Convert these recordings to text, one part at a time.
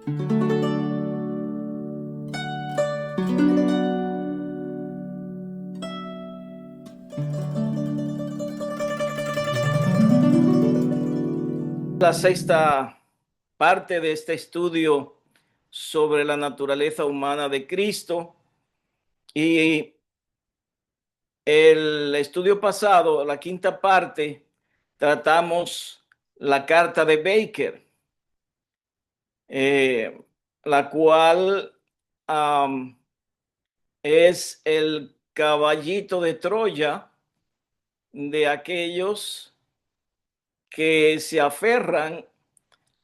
La sexta parte de este estudio sobre la naturaleza humana de Cristo, y el estudio pasado, la quinta parte, tratamos la carta de Baker, eh, la cual es el caballito de Troya de aquellos que se aferran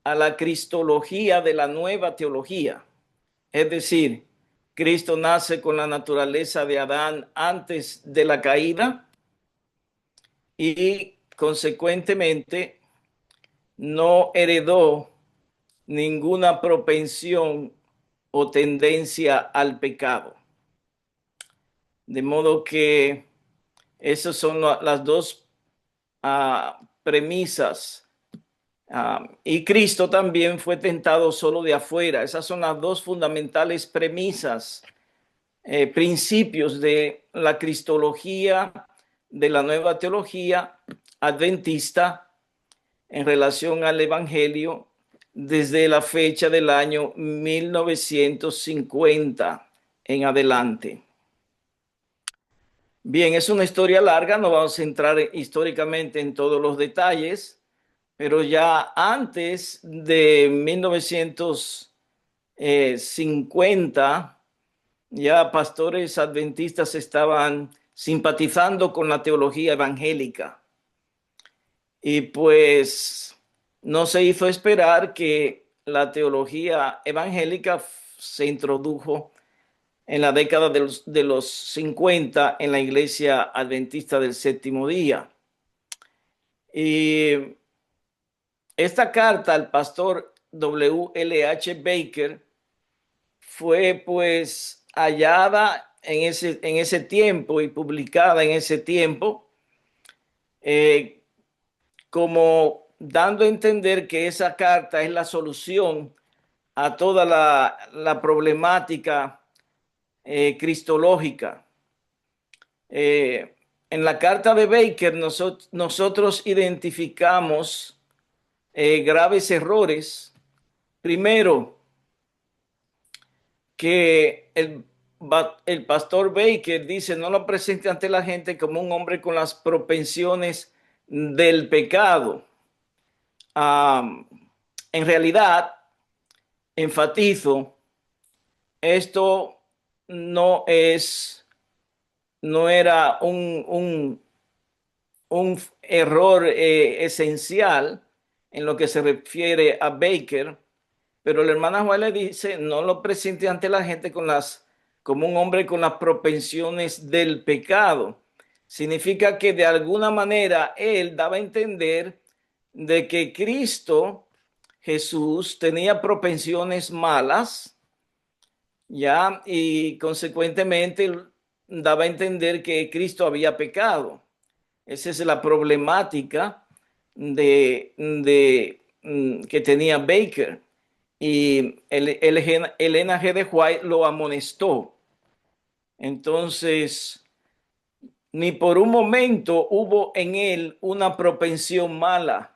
a la cristología de la nueva teología. Es decir, Cristo nace con la naturaleza de Adán antes de la caída y consecuentemente no heredó ninguna propensión o tendencia al pecado. De modo que esas son las dos premisas. Y Cristo también fue tentado solo de afuera. Esas son las dos fundamentales premisas, principios de la cristología, de la nueva teología adventista en relación al Evangelio desde la fecha del año 1950 en adelante. Bien, es una historia larga, no vamos a entrar históricamente en todos los detalles, pero ya antes de 1950, ya pastores adventistas estaban simpatizando con la teología evangélica. Y pues no se hizo esperar que la teología evangélica se introdujo en la década de los 50 en la Iglesia Adventista del Séptimo Día. Y esta carta al pastor W. H. Baker fue pues hallada en ese tiempo y publicada en ese tiempo, como dando a entender que esa carta es la solución a toda la problemática cristológica. En la carta de Baker nosotros identificamos graves errores. Primero, que el pastor Baker dice: no lo presente ante la gente como un hombre con las propensiones del pecado. En realidad, enfatizo, esto no es, no era un error esencial en lo que se refiere a Baker, pero la hermana Juan le dice: no lo presente ante la gente como un hombre con las propensiones del pecado. Significa que de alguna manera él daba a entender de que Cristo Jesús tenía propensiones malas, ya, y consecuentemente daba a entender que Cristo había pecado. Esa es la problemática que tenía Baker. Y Elena G. de White lo amonestó. Entonces, ni por un momento hubo en él una propensión mala.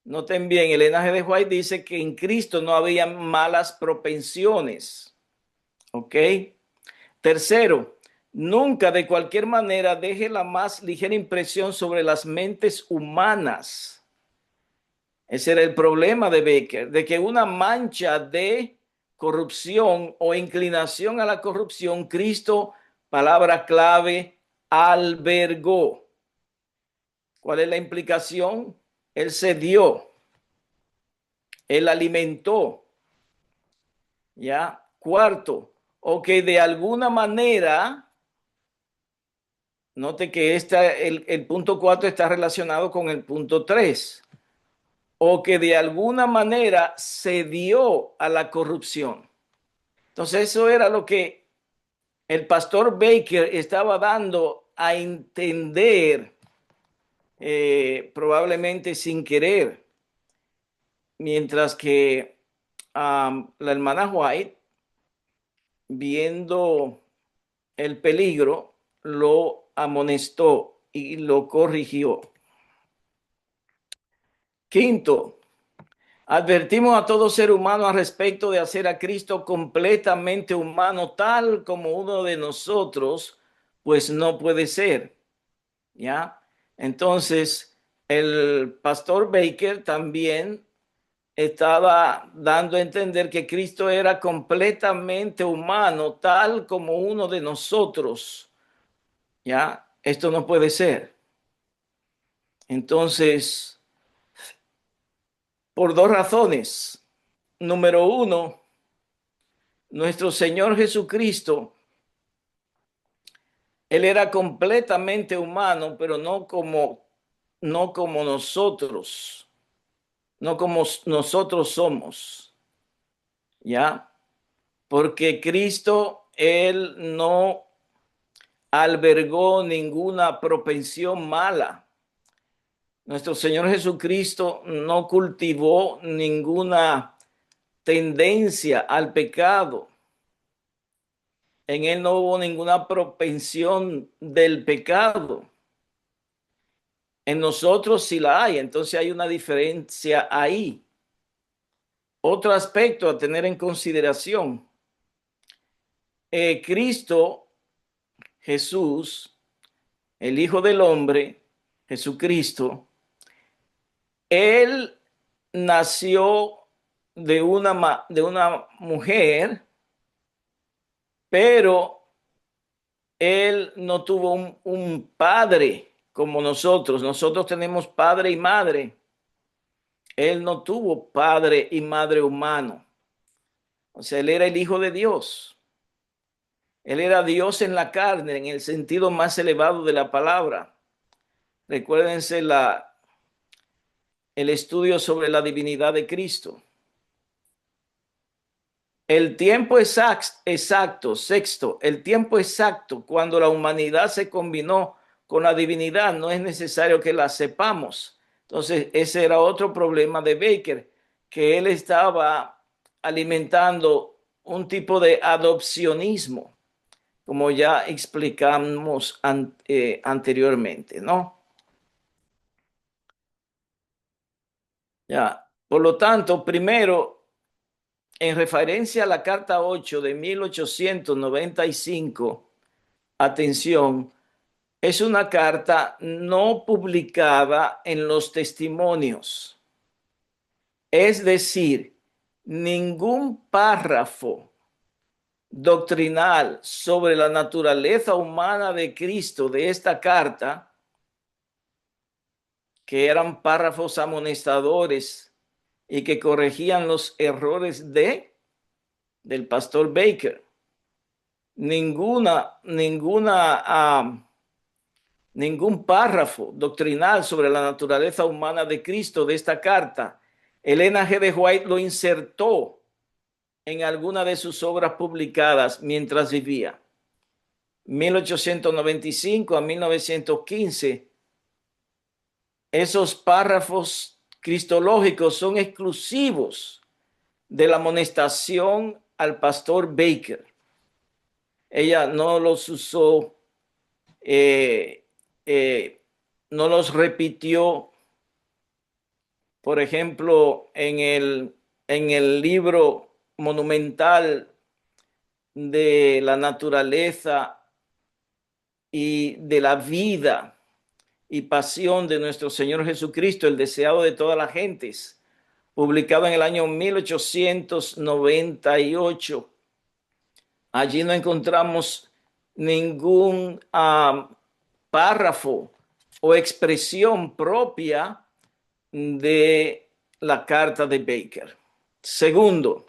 Noten bien, Elena G. de White dice que en Cristo no había malas propensiones. ¿Ok? Tercero, nunca de cualquier manera deje la más ligera impresión sobre las mentes humanas. Ese era el problema de Baker, de que una mancha de corrupción o inclinación a la corrupción, Cristo, palabra clave, albergó. ¿Cuál es la implicación? Él se dio, él alimentó. ¿Ya? Cuarto, o que de alguna manera, note que el punto 4 está relacionado con el punto 3, o que de alguna manera se dio a la corrupción. Entonces eso era lo que el pastor Baker estaba dando a entender, probablemente sin querer, mientras que la hermana White, viendo el peligro, lo amonestó y lo corrigió. Quinto, advertimos a todo ser humano al respecto de hacer a Cristo completamente humano, tal como uno de nosotros, pues no puede ser. ¿Ya? Entonces, el pastor Baker también estaba dando a entender que Cristo era completamente humano, tal como uno de nosotros. ¿Ya? Esto no puede ser. Entonces, por dos razones. Número uno, nuestro Señor Jesucristo, Él era completamente humano, pero no como nosotros, no como nosotros somos. ¿Ya? Porque Cristo, Él no albergó ninguna propensión mala. Nuestro Señor Jesucristo no cultivó ninguna tendencia al pecado. En Él no hubo ninguna propensión del pecado. En nosotros sí la hay, entonces hay una diferencia ahí. Otro aspecto a tener en consideración. Cristo, Jesús, el Hijo del Hombre, Jesucristo, Él nació de una mujer, pero Él no tuvo un padre como nosotros. Nosotros tenemos padre y madre. Él no tuvo padre y madre humano. O sea, Él era el Hijo de Dios. Él era Dios en la carne, en el sentido más elevado de la palabra. Recuérdense el estudio sobre la divinidad de Cristo. El tiempo exacto, sexto, el tiempo exacto cuando la humanidad se combinó con la divinidad, no es necesario que la sepamos. Entonces, ese era otro problema de Baker, que él estaba alimentando un tipo de adopcionismo, como ya explicamos anteriormente, ¿no? Ya. Por lo tanto, primero, en referencia a la Carta 8 de 1895, atención, es una carta no publicada en los testimonios. Es decir, ningún párrafo doctrinal sobre la naturaleza humana de Cristo de esta carta, que eran párrafos amonestadores y que corregían los errores del pastor Baker. Ningún párrafo doctrinal sobre la naturaleza humana de Cristo de esta carta. Elena G. de White lo insertó en alguna de sus obras publicadas mientras vivía. 1895 a 1915. Esos párrafos cristológicos son exclusivos de la amonestación al pastor Baker. Ella no los usó, eh, eh, no los repitió, por ejemplo, en el libro monumental de la naturaleza y de la vida y pasión de nuestro Señor Jesucristo, el deseado de todas las gentes, publicado en el año 1898. Allí no encontramos ningún párrafo o expresión propia de la carta de Baker. Segundo,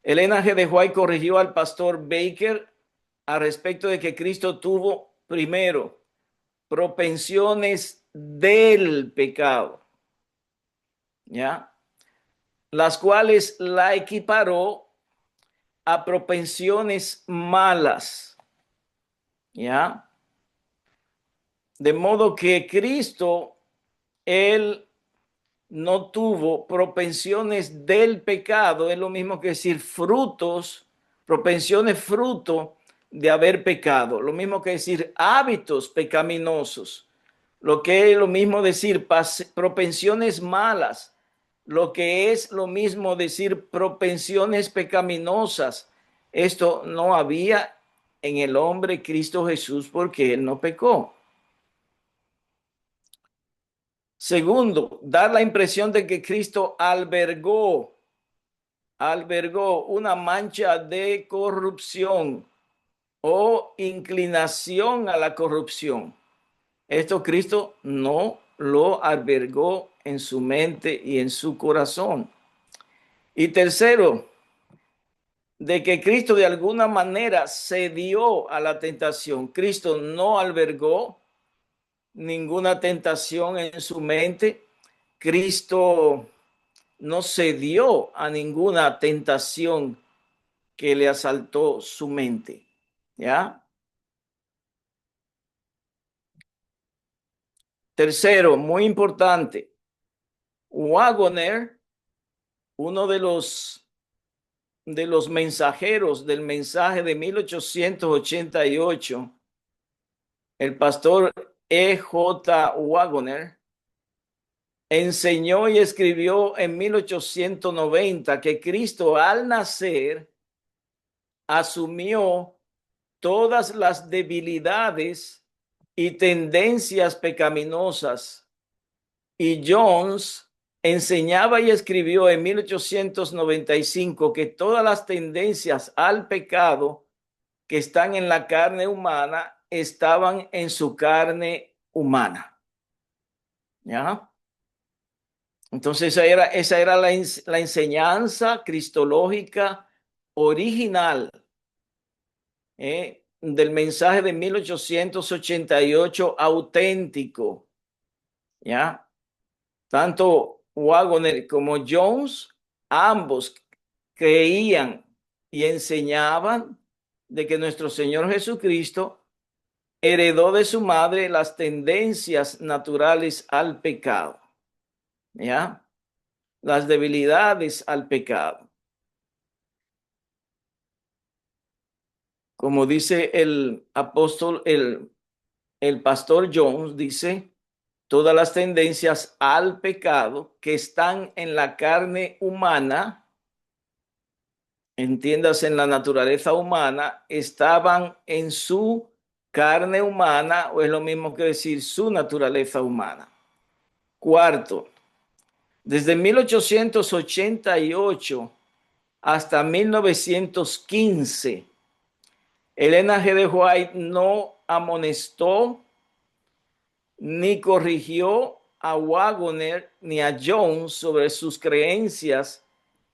Elena G. de White corrigió al pastor Baker al respecto de que Cristo tuvo, primero, propensiones del pecado, ¿ya? Las cuales la equiparó a propensiones malas, ¿ya? De modo que Cristo, Él no tuvo propensiones del pecado, es lo mismo que decir frutos, propensiones fruto de haber pecado, lo mismo que decir hábitos pecaminosos, lo que es lo mismo decir propensiones malas, lo que es lo mismo decir propensiones pecaminosas. Esto no había en el hombre Cristo Jesús porque él no pecó. Segundo, dar la impresión de que Cristo albergó una mancha de corrupción o inclinación a la corrupción. Esto Cristo no lo albergó en su mente y en su corazón. Y tercero, de que Cristo de alguna manera cedió a la tentación. Cristo no albergó ninguna tentación en su mente. Cristo no cedió a ninguna tentación que le asaltó su mente. ¿Ya? Tercero, muy importante, Waggoner, uno de los mensajeros del mensaje de 1888, el pastor E.J. Waggoner, enseñó y escribió en 1890 que Cristo al nacer asumió todas las debilidades y tendencias pecaminosas. Y Jones enseñaba y escribió en 1895 que todas las tendencias al pecado que están en la carne humana estaban en su carne humana. ¿Ya? Entonces esa era la enseñanza cristológica original del mensaje de 1888 auténtico. ¿Ya? Tanto Waggoner como Jones, ambos creían y enseñaban de que nuestro Señor Jesucristo heredó de su madre las tendencias naturales al pecado, ¿ya? Las debilidades al pecado. Como dice el apóstol, el pastor Jones, dice, todas las tendencias al pecado que están en la carne humana, entiéndase en la naturaleza humana, estaban en su carne humana, o es lo mismo que decir su naturaleza humana. Cuarto, desde 1888 hasta 1915, Elena G. de White no amonestó ni corrigió a Waggoner ni a Jones sobre sus creencias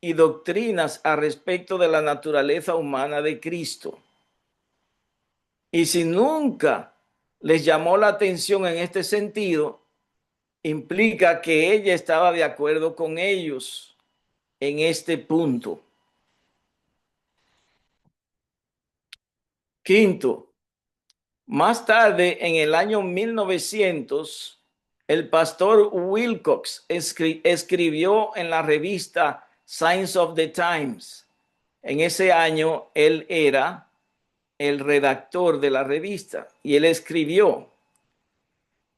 y doctrinas a respecto de la naturaleza humana de Cristo. Y si nunca les llamó la atención en este sentido, implica que ella estaba de acuerdo con ellos en este punto. Quinto, más tarde, en el año 1900, el pastor Wilcox escribió en la revista Signs of the Times. En ese año, él era el redactor de la revista y él escribió,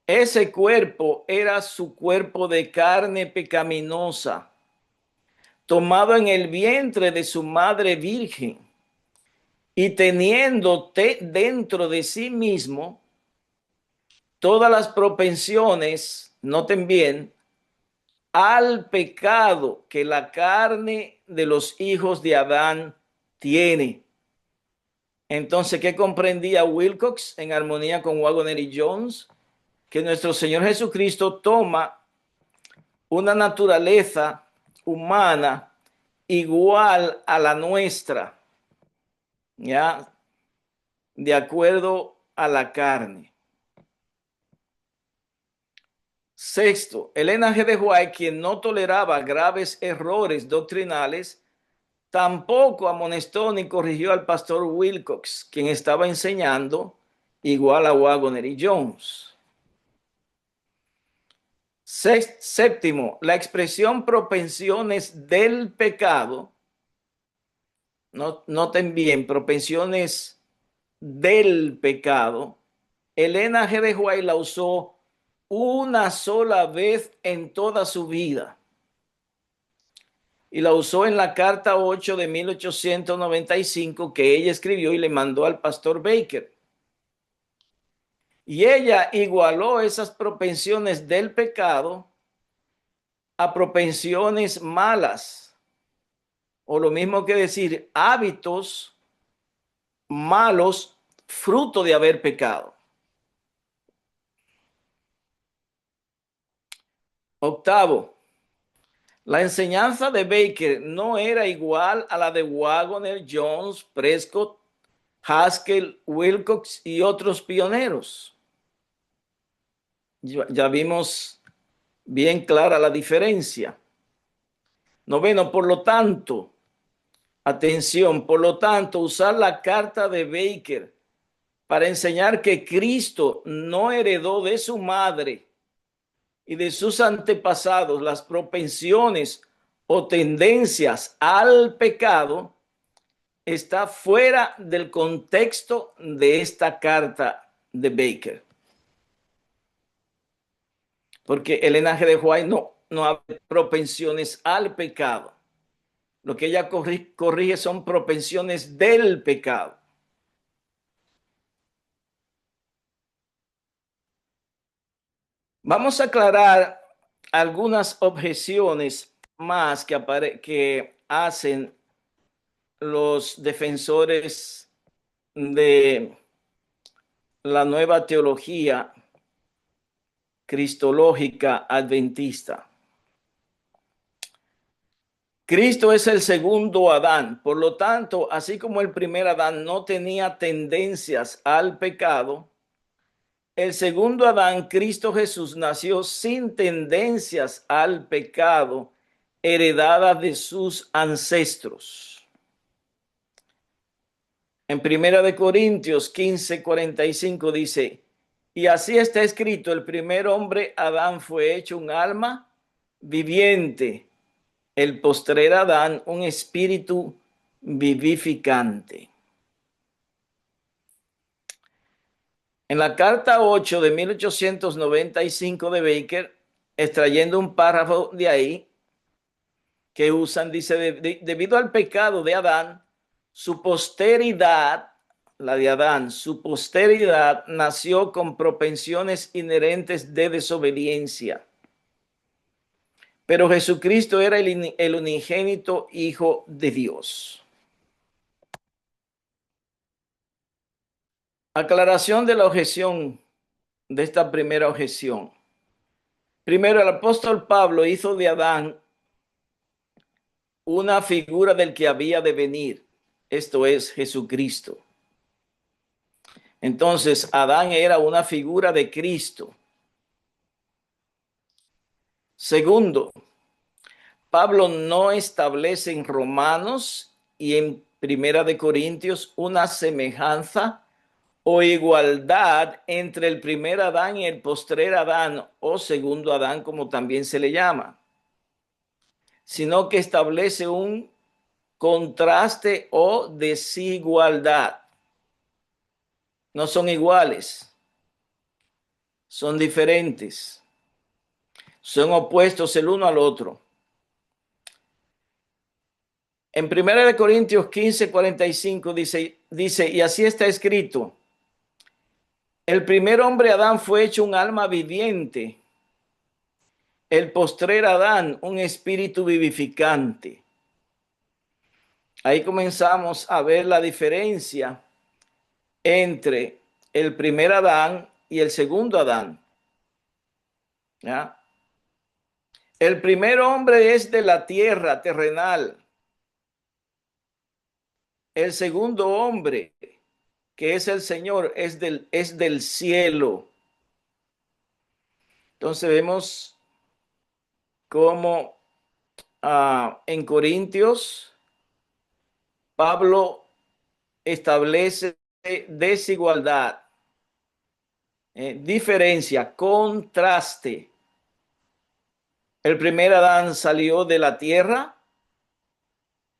ese cuerpo era su cuerpo de carne pecaminosa, tomado en el vientre de su madre virgen y teniendo dentro de sí mismo todas las propensiones, noten bien, al pecado que la carne de los hijos de Adán tiene. Entonces, ¿qué comprendía Wilcox en armonía con Waggoner y Jones? Que nuestro Señor Jesucristo toma una naturaleza humana igual a la nuestra, ¿ya? De acuerdo a la carne. Sexto, Elena G. de White, quien no toleraba graves errores doctrinales, tampoco amonestó ni corrigió al pastor Wilcox, quien estaba enseñando igual a Waggoner y Jones. Séptimo, la expresión propensiones del pecado, noten bien, propensiones del pecado, Elena G. de White la usó una sola vez en toda su vida y la usó en la carta 8 de 1895 que ella escribió y le mandó al pastor Baker. Y ella igualó esas propensiones del pecado a propensiones malas, o lo mismo que decir hábitos malos fruto de haber pecado. Octavo, la enseñanza de Baker no era igual a la de Waggoner, Jones, Prescott, Haskell, Wilcox y otros pioneros. Ya vimos bien clara la diferencia. Noveno, por lo tanto, atención, por lo tanto, usar la carta de Baker para enseñar que Cristo no heredó de su madre y de sus antepasados las propensiones o tendencias al pecado está fuera del contexto de esta carta de Baker. Porque el linaje de White no habla propensiones al pecado. Lo que ella corrige son propensiones del pecado. Vamos a aclarar algunas objeciones más que hacen los defensores de la nueva teología cristológica adventista. Cristo es el segundo Adán, por lo tanto, así como el primer Adán no tenía tendencias al pecado, el segundo Adán, Cristo Jesús, nació sin tendencias al pecado heredadas de sus ancestros. En 1 Corintios 15:45 dice, y así está escrito, el primer hombre, Adán, fue hecho un alma viviente, el postrer Adán, un espíritu vivificante. En la carta 8 de 1895 de Baker, extrayendo un párrafo de ahí que usan, dice, debido al pecado de Adán, su posteridad, la de Adán, su posteridad nació con propensiones inherentes de desobediencia. Pero Jesucristo era el unigénito Hijo de Dios. Aclaración de la objeción, de esta primera objeción. Primero, el apóstol Pablo hizo de Adán una figura del que había de venir, esto es Jesucristo. Entonces, Adán era una figura de Cristo. Segundo, Pablo no establece en Romanos y en Primera de Corintios una semejanza o igualdad entre el primer Adán y el postrer Adán o segundo Adán, como también se le llama, sino que establece un contraste o desigualdad. No son iguales, son diferentes, son opuestos el uno al otro. En 1 Corintios 15:45 dice, y así está escrito, el primer hombre Adán fue hecho un alma viviente, el postrer Adán un espíritu vivificante. Ahí comenzamos a ver la diferencia entre el primer Adán y el segundo Adán. ¿Ya? El primer hombre es de la tierra terrenal. El segundo hombre, que es el Señor, es del cielo. Entonces vemos cómo en Corintios Pablo establece desigualdad, diferencia, contraste El primer Adán salió de la tierra,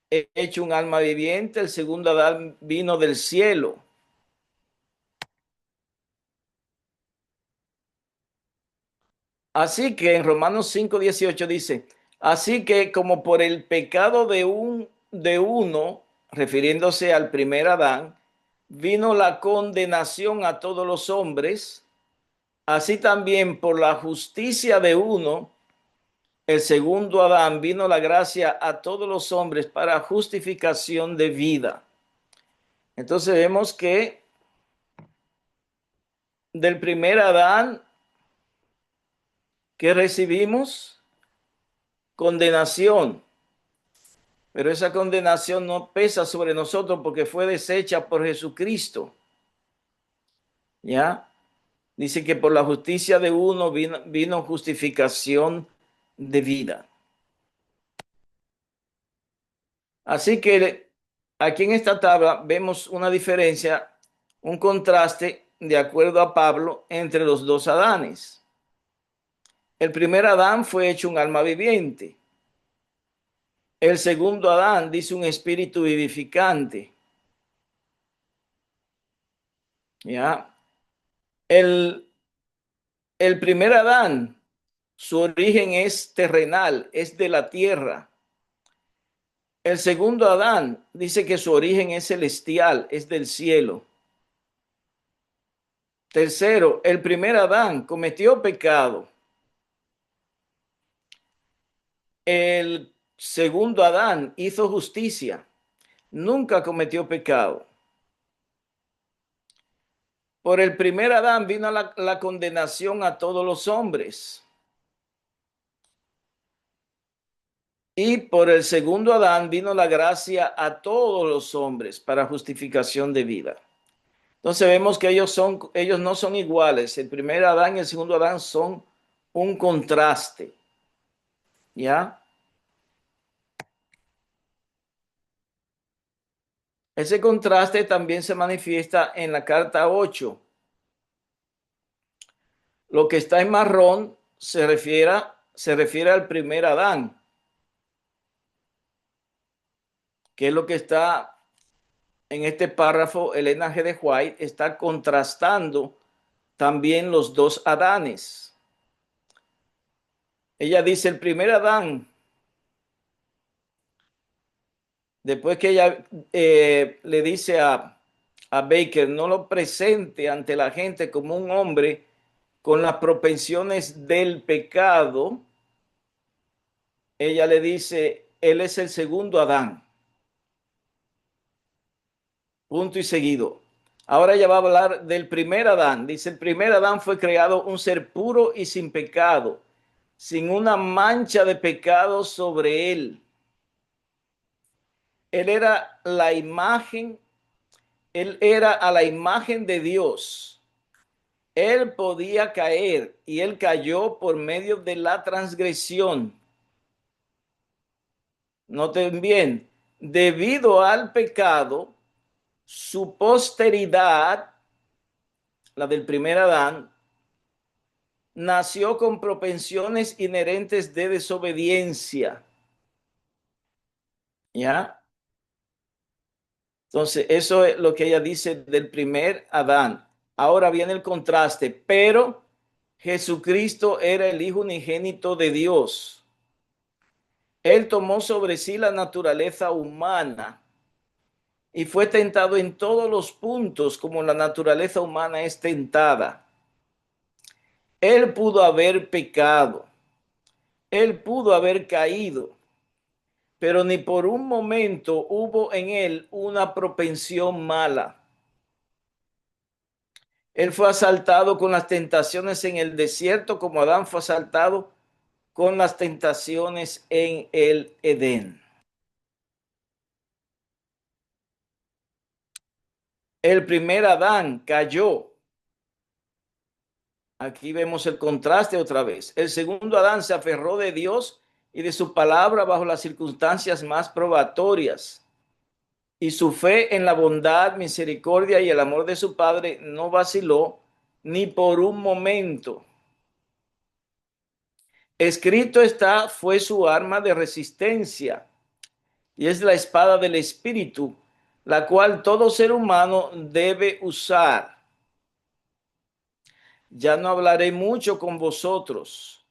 hecho un alma viviente. El segundo Adán vino del cielo. Así que en Romanos 5:18 dice, así que como por el pecado de uno, refiriéndose al primer Adán, vino la condenación a todos los hombres, así también por la justicia de uno, el segundo Adán, vino la gracia a todos los hombres para justificación de vida. Entonces vemos que del primer Adán que recibimos condenación, pero esa condenación no pesa sobre nosotros porque fue deshecha por Jesucristo. ¿Ya? Dice que por la justicia de uno vino justificación de vida. Así que aquí en esta tabla vemos una diferencia, un contraste, de acuerdo a Pablo, entre los dos Adanes. El primer Adán fue hecho un alma viviente. El segundo Adán dice un espíritu vivificante. ¿Ya? El, el primer Adán, su origen es terrenal, es de la tierra. El segundo Adán dice que su origen es celestial, es del cielo. Tercero, el primer Adán cometió pecado. El segundo Adán hizo justicia, nunca cometió pecado. Por el primer Adán vino la condenación a todos los hombres. Y por el segundo Adán vino la gracia a todos los hombres para justificación de vida. Entonces vemos que ellos no son iguales. El primer Adán y el segundo Adán son un contraste. ¿Ya? Ese contraste también se manifiesta en la carta 8. Lo que está en marrón se refiere al primer Adán, que es lo que está en este párrafo. Elena G. de White está contrastando también los dos Adanes. Ella dice, el primer Adán, después que ella le dice a Baker, no lo presente ante la gente como un hombre con las propensiones del pecado, ella le dice, él es el segundo Adán. Punto y seguido. Ahora ella va a hablar del primer Adán. Dice, el primer Adán fue creado un ser puro y sin pecado, sin una mancha de pecado sobre él. Él era la imagen, él era a la imagen de Dios. Él podía caer y él cayó por medio de la transgresión. Noten bien, debido al pecado, su posteridad, la del primer Adán, nació con propensiones inherentes de desobediencia. ¿Ya? Entonces, eso es lo que ella dice del primer Adán. Ahora viene el contraste, pero Jesucristo era el Hijo unigénito de Dios. Él tomó sobre sí la naturaleza humana y fue tentado en todos los puntos como la naturaleza humana es tentada. Él pudo haber pecado, él pudo haber caído, pero ni por un momento hubo en él una propensión mala. Él fue asaltado con las tentaciones en el desierto como Adán fue asaltado con las tentaciones en el Edén. El primer Adán cayó. Aquí vemos el contraste otra vez. El segundo Adán se aferró de Dios y de su palabra bajo las circunstancias más probatorias. Y su fe en la bondad, misericordia y el amor de su Padre no vaciló ni por un momento. Escrito está, fue su arma de resistencia y es la espada del Espíritu, la cual todo ser humano debe usar. Ya no hablaré mucho con vosotros,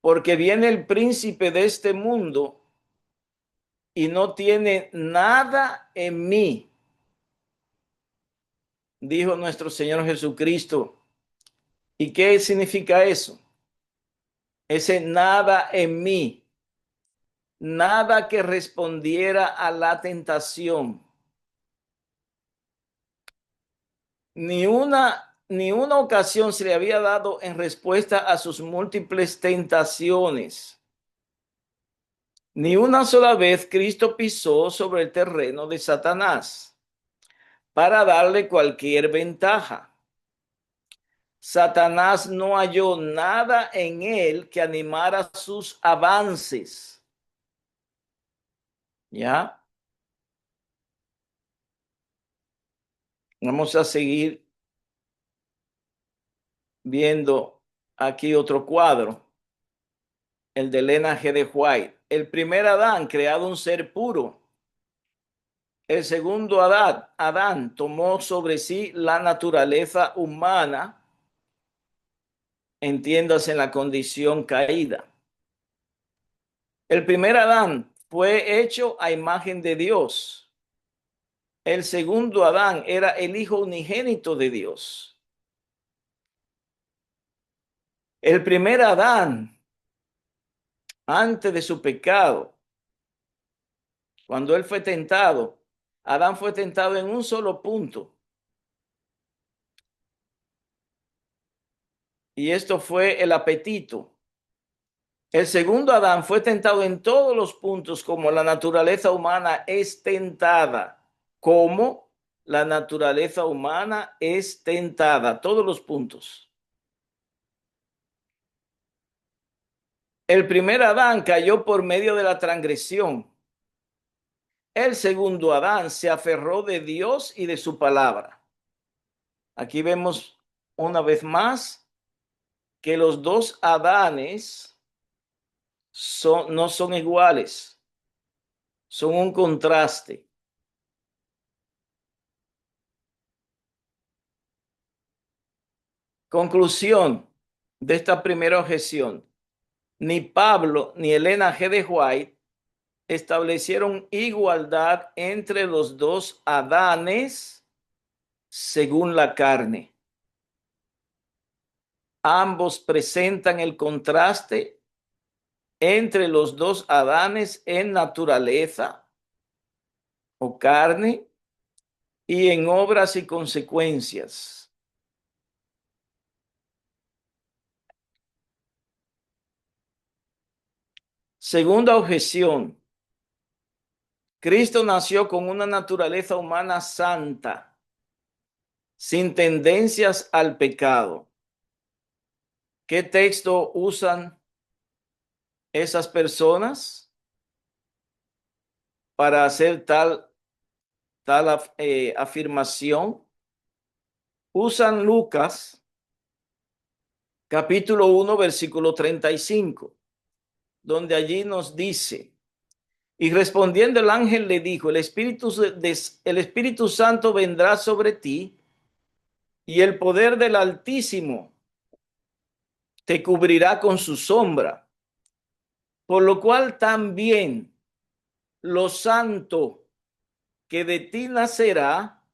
porque viene el príncipe de este mundo y no tiene nada en mí, dijo nuestro Señor Jesucristo. ¿Y qué significa eso? Ese nada en mí, nada que respondiera a la tentación. Ni una ocasión se le había dado en respuesta a sus múltiples tentaciones. Ni una sola vez Cristo pisó sobre el terreno de Satanás para darle cualquier ventaja. Satanás no halló nada en él que animara sus avances. ¿Ya? Vamos a seguir viendo aquí otro cuadro, el de Elena G. de White. El primer Adán, creado un ser puro. El segundo Adán tomó sobre sí la naturaleza humana, entiéndase en la condición caída. El primer Adán fue hecho a imagen de Dios. El segundo Adán era el hijo unigénito de Dios. El primer Adán, antes de su pecado, cuando él fue tentado, Adán fue tentado en un solo punto. Y esto fue el apetito. El segundo Adán fue tentado en todos los puntos como la naturaleza humana es tentada. Como la naturaleza humana es tentada. Todos los puntos. El primer Adán cayó por medio de la transgresión. El segundo Adán se aferró de Dios y de su palabra. Aquí vemos una vez más que los dos Adanes no son iguales, son un contraste. Conclusión de esta primera objeción. Ni Pablo ni Elena G. de White establecieron igualdad entre los dos Adanes según la carne. Ambos presentan el contraste entre los dos Adanes en naturaleza o carne y en obras y consecuencias. Segunda objeción. Cristo nació con una naturaleza humana santa, sin tendencias al pecado. ¿Qué texto usan esas personas para hacer tal afirmación? Usan Lucas capítulo 1 versículo 35, donde allí nos dice: y respondiendo el ángel le dijo, el Espíritu Santo vendrá sobre ti y el poder del Altísimo te cubrirá con su sombra, por lo cual también lo santo que de ti nacerá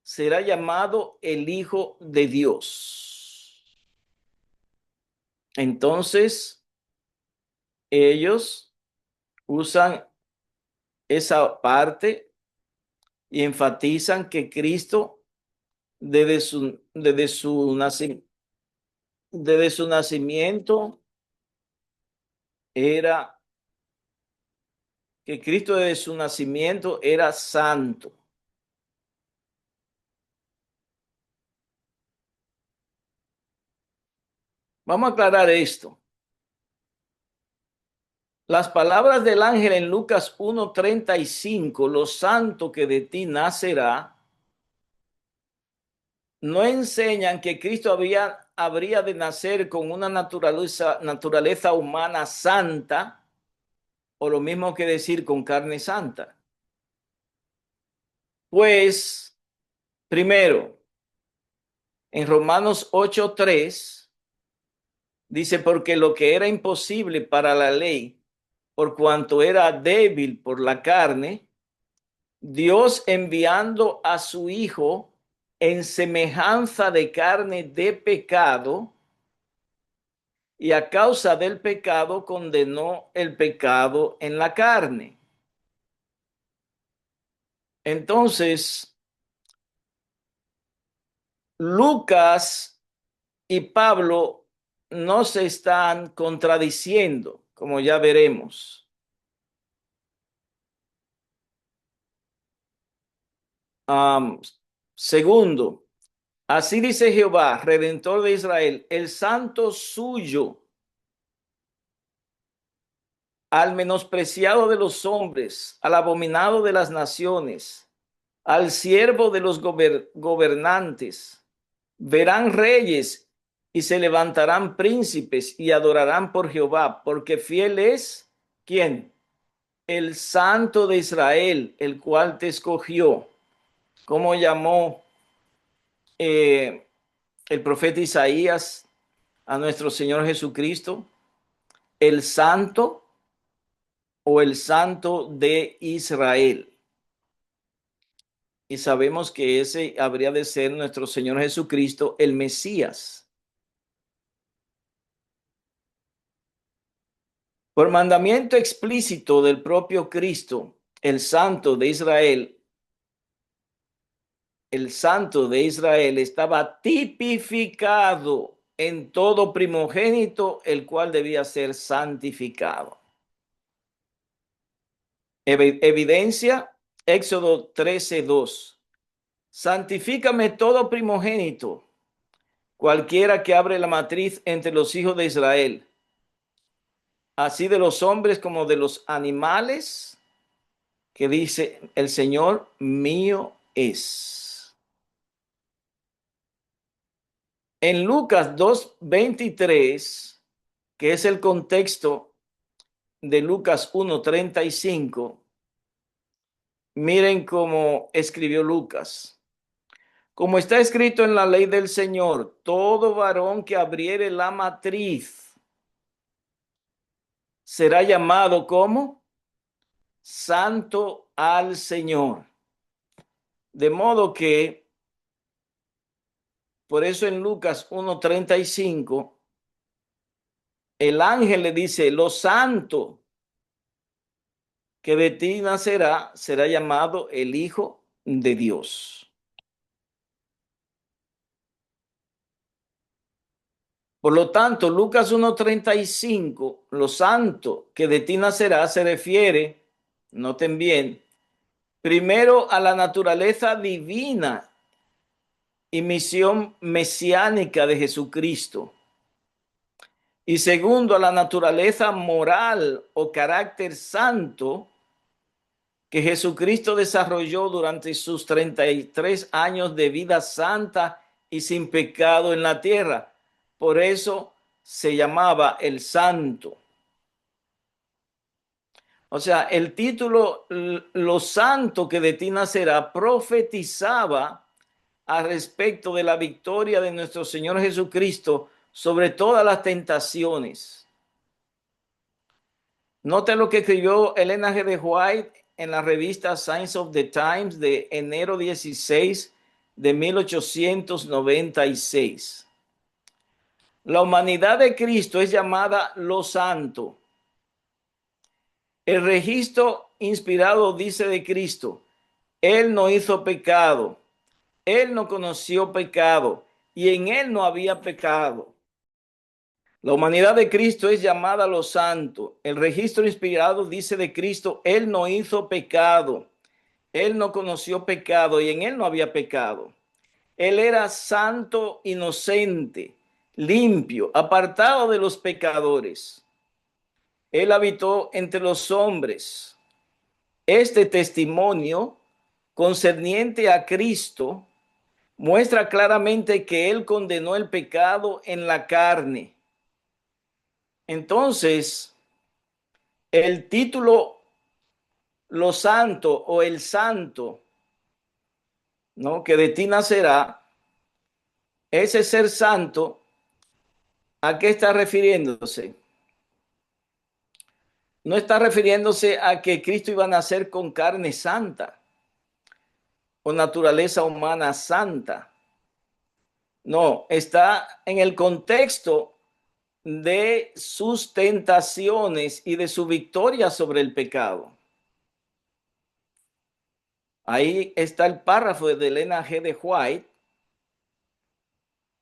será llamado el Hijo de Dios. Entonces, ellos usan esa parte y enfatizan que Cristo desde su nacimiento era, que Cristo desde su nacimiento era santo. Vamos a aclarar esto. Las palabras del ángel en Lucas 1:35, lo santo que de ti nacerá, no enseñan que Cristo había habría de nacer con una naturaleza humana santa, o lo mismo que decir con carne santa? Pues, primero, en Romanos 8:3 dice, porque lo que era imposible para la ley, por cuanto era débil por la carne, Dios enviando a su Hijo en semejanza de carne de pecado, y a causa del pecado condenó el pecado en la carne. Entonces, Lucas y Pablo no se están contradiciendo, como ya veremos. Segundo, así dice Jehová, Redentor de Israel, el santo suyo, al menospreciado de los hombres, al abominado de las naciones, al siervo de los gobernantes. Verán reyes y se levantarán príncipes y adorarán por Jehová, porque fiel es, ¿quién? El Santo de Israel, el cual te escogió. ¿Cómo llamó el profeta Isaías a nuestro Señor Jesucristo? El Santo o el Santo de Israel. Y sabemos que ese habría de ser nuestro Señor Jesucristo, el Mesías. Por mandamiento explícito del propio Cristo, el Santo de Israel, el Santo de Israel estaba tipificado en todo primogénito, el cual debía ser santificado. Evidencia, Éxodo 13:2. Santifícame todo primogénito, cualquiera que abre la matriz entre los hijos de Israel, así de los hombres como de los animales, que dice el Señor mío es. En Lucas 2:23, que es el contexto de Lucas 1:35, miren cómo escribió Lucas. Como está escrito en la ley del Señor, todo varón que abriere la matriz será llamado como santo al Señor. De modo que, por eso en Lucas 1:35, el ángel le dice, lo santo que de ti nacerá será llamado el Hijo de Dios. Por lo tanto, Lucas 1:35, lo santo que de ti nacerá se refiere, noten bien, primero a la naturaleza divina y misión mesiánica de Jesucristo. Y segundo, a la naturaleza moral o carácter santo que Jesucristo desarrolló durante sus 33 años de vida santa y sin pecado en la tierra. Por eso se llamaba el Santo. O sea, el título Lo santo que de ti nacerá profetizaba al respecto de la victoria de nuestro Señor Jesucristo sobre todas las tentaciones. Nota lo que escribió Elena G. de White en la revista Signs of the Times de enero 16 de 1896. La humanidad de Cristo es llamada lo santo. El registro inspirado dice de Cristo, Él no hizo pecado, Él no conoció pecado y en Él no había pecado. La humanidad de Cristo es llamada lo santo. El registro inspirado dice de Cristo, Él no hizo pecado, Él no conoció pecado y en Él no había pecado. Él era santo, inocente, limpio, apartado de los pecadores. Él habitó entre los hombres. Este testimonio concerniente a Cristo muestra claramente que él condenó el pecado en la carne. Entonces, el título lo santo o el santo, ¿no? Que de ti nacerá, ese ser santo, ¿a qué está refiriéndose? No está refiriéndose a que Cristo iba a nacer con carne santa o naturaleza humana santa. No, está en el contexto de sus tentaciones y de su victoria sobre el pecado. Ahí está el párrafo de Elena G. de White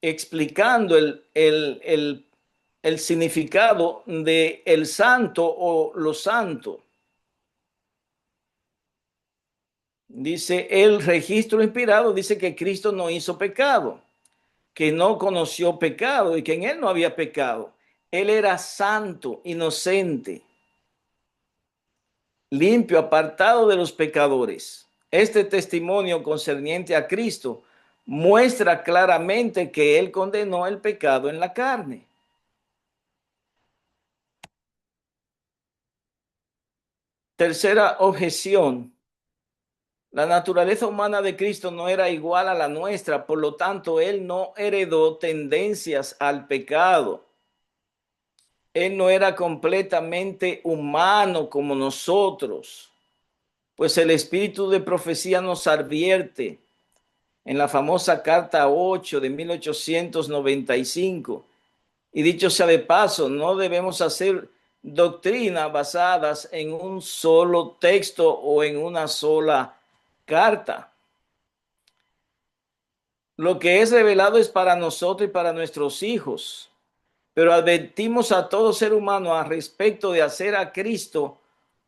explicando el significado de el santo o lo santo. Dice, el registro inspirado dice que Cristo no hizo pecado, que no conoció pecado y que en él no había pecado. Él era santo, inocente, limpio, apartado de los pecadores. Este testimonio concerniente a Cristo muestra claramente que él condenó el pecado en la carne. Tercera objeción. La naturaleza humana de Cristo no era igual a la nuestra, por lo tanto, él no heredó tendencias al pecado. Él no era completamente humano como nosotros, pues el espíritu de profecía nos advierte en la famosa Carta 8 de 1895. Y dicho sea de paso, no debemos hacer doctrina basadas en un solo texto o en una sola carta. Lo que es revelado es para nosotros y para nuestros hijos, pero advertimos a todo ser humano al respecto de hacer a Cristo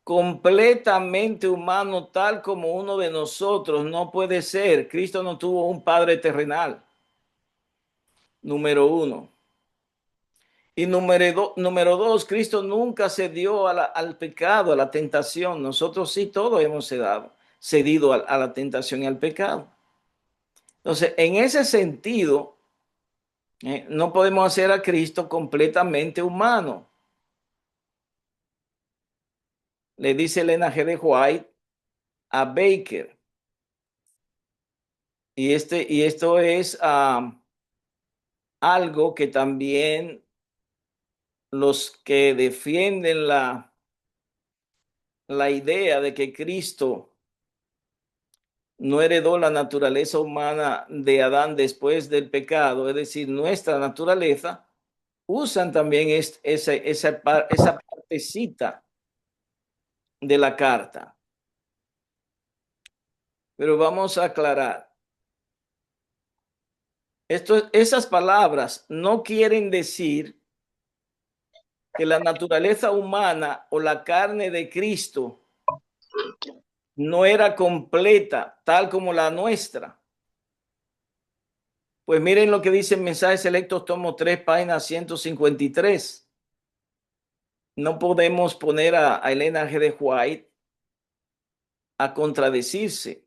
completamente humano, tal como uno de nosotros no puede ser. Cristo no tuvo un padre terrenal, número uno. Y número dos, Cristo nunca cedió al pecado, a la tentación. Nosotros sí, todos hemos cedido a la tentación y al pecado. Entonces, en ese sentido, no podemos hacer a Cristo completamente humano. Le dice Elena G. de White a Baker. Y esto es algo que también los que defienden la idea de que Cristo no heredó la naturaleza humana de Adán después del pecado, es decir, nuestra naturaleza, usan también esa partecita de la carta. Pero vamos a aclarar. Esas palabras no quieren decir que la naturaleza humana o la carne de Cristo no era completa, tal como la nuestra. Pues miren lo que dice en Mensajes Selectos, tomo 3, página 153. No podemos poner a Elena G. de White a contradecirse.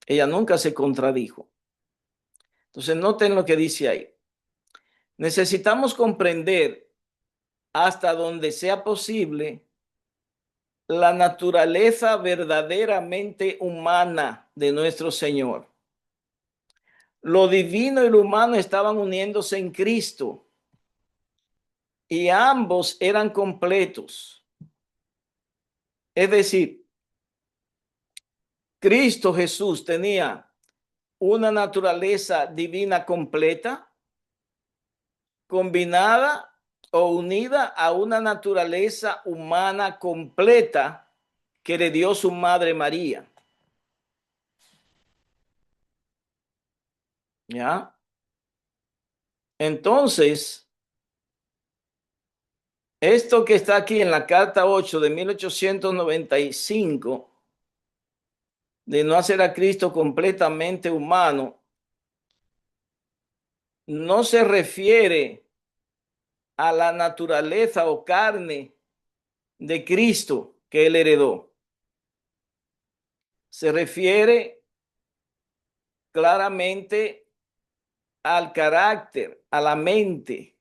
Ella nunca se contradijo. Entonces, noten lo que dice ahí. Necesitamos comprender hasta donde sea posible la naturaleza verdaderamente humana de nuestro Señor. Lo divino y lo humano estaban uniéndose en Cristo y ambos eran completos. Es decir, Cristo Jesús tenía una naturaleza divina completa, combinada o unida a una naturaleza humana completa que le dio su madre María. ¿Ya? Entonces, esto que está aquí en la Carta 8 de 1895, de no hacer a Cristo completamente humano, no se refiere a la naturaleza o carne de Cristo que él heredó. Se refiere claramente al carácter, a la mente.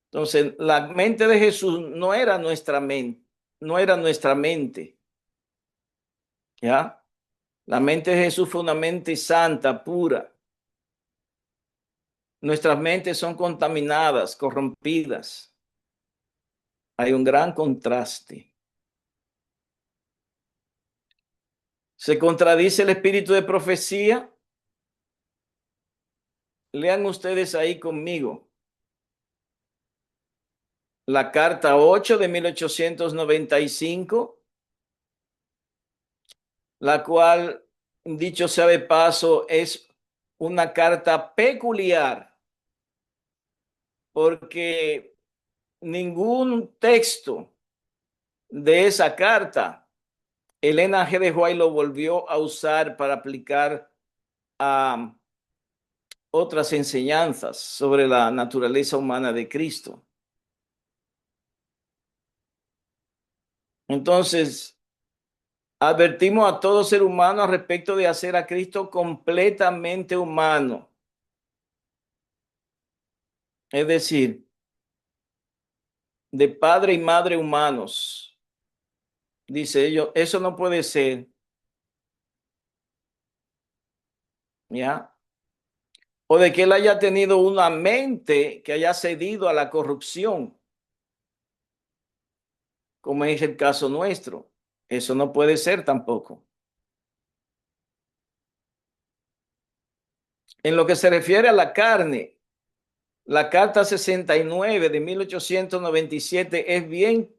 Entonces, la mente de Jesús no era nuestra mente, no era nuestra mente, ¿ya? La mente de Jesús fue una mente santa, pura. Nuestras mentes son contaminadas, corrompidas. Hay un gran contraste. ¿Se contradice el espíritu de profecía? Lean ustedes ahí conmigo. La carta 8 de 1895, la cual, dicho sea de paso, es una carta peculiar, porque ningún texto de esa carta Elena G. de White lo volvió a usar para aplicar a otras enseñanzas sobre la naturaleza humana de Cristo. Entonces, advertimos a todo ser humano al respecto de hacer a Cristo completamente humano. Es decir, de padre y madre humanos. Dice ellos, eso no puede ser. ¿Ya? O de que él haya tenido una mente que haya cedido a la corrupción, como es el caso nuestro. Eso no puede ser tampoco. En lo que se refiere a la carne, la carta 69 de 1897 es bien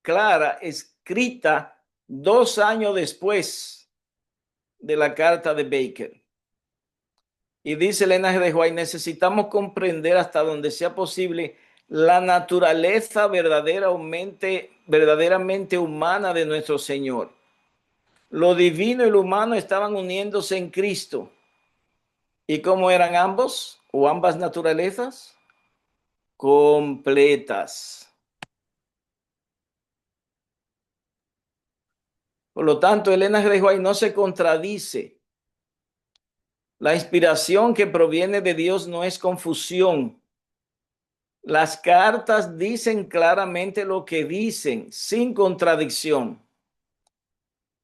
clara, escrita 2 años después de la carta de Baker. Y dice Elena G. de White, necesitamos comprender hasta donde sea posible la naturaleza verdaderamente humana de nuestro Señor. Lo divino y lo humano estaban uniéndose en Cristo. ¿Y cómo eran ambos o ambas naturalezas? Completas. Por lo tanto, Elena G. de White no se contradice. La inspiración que proviene de Dios no es confusión. Las cartas dicen claramente lo que dicen, sin contradicción.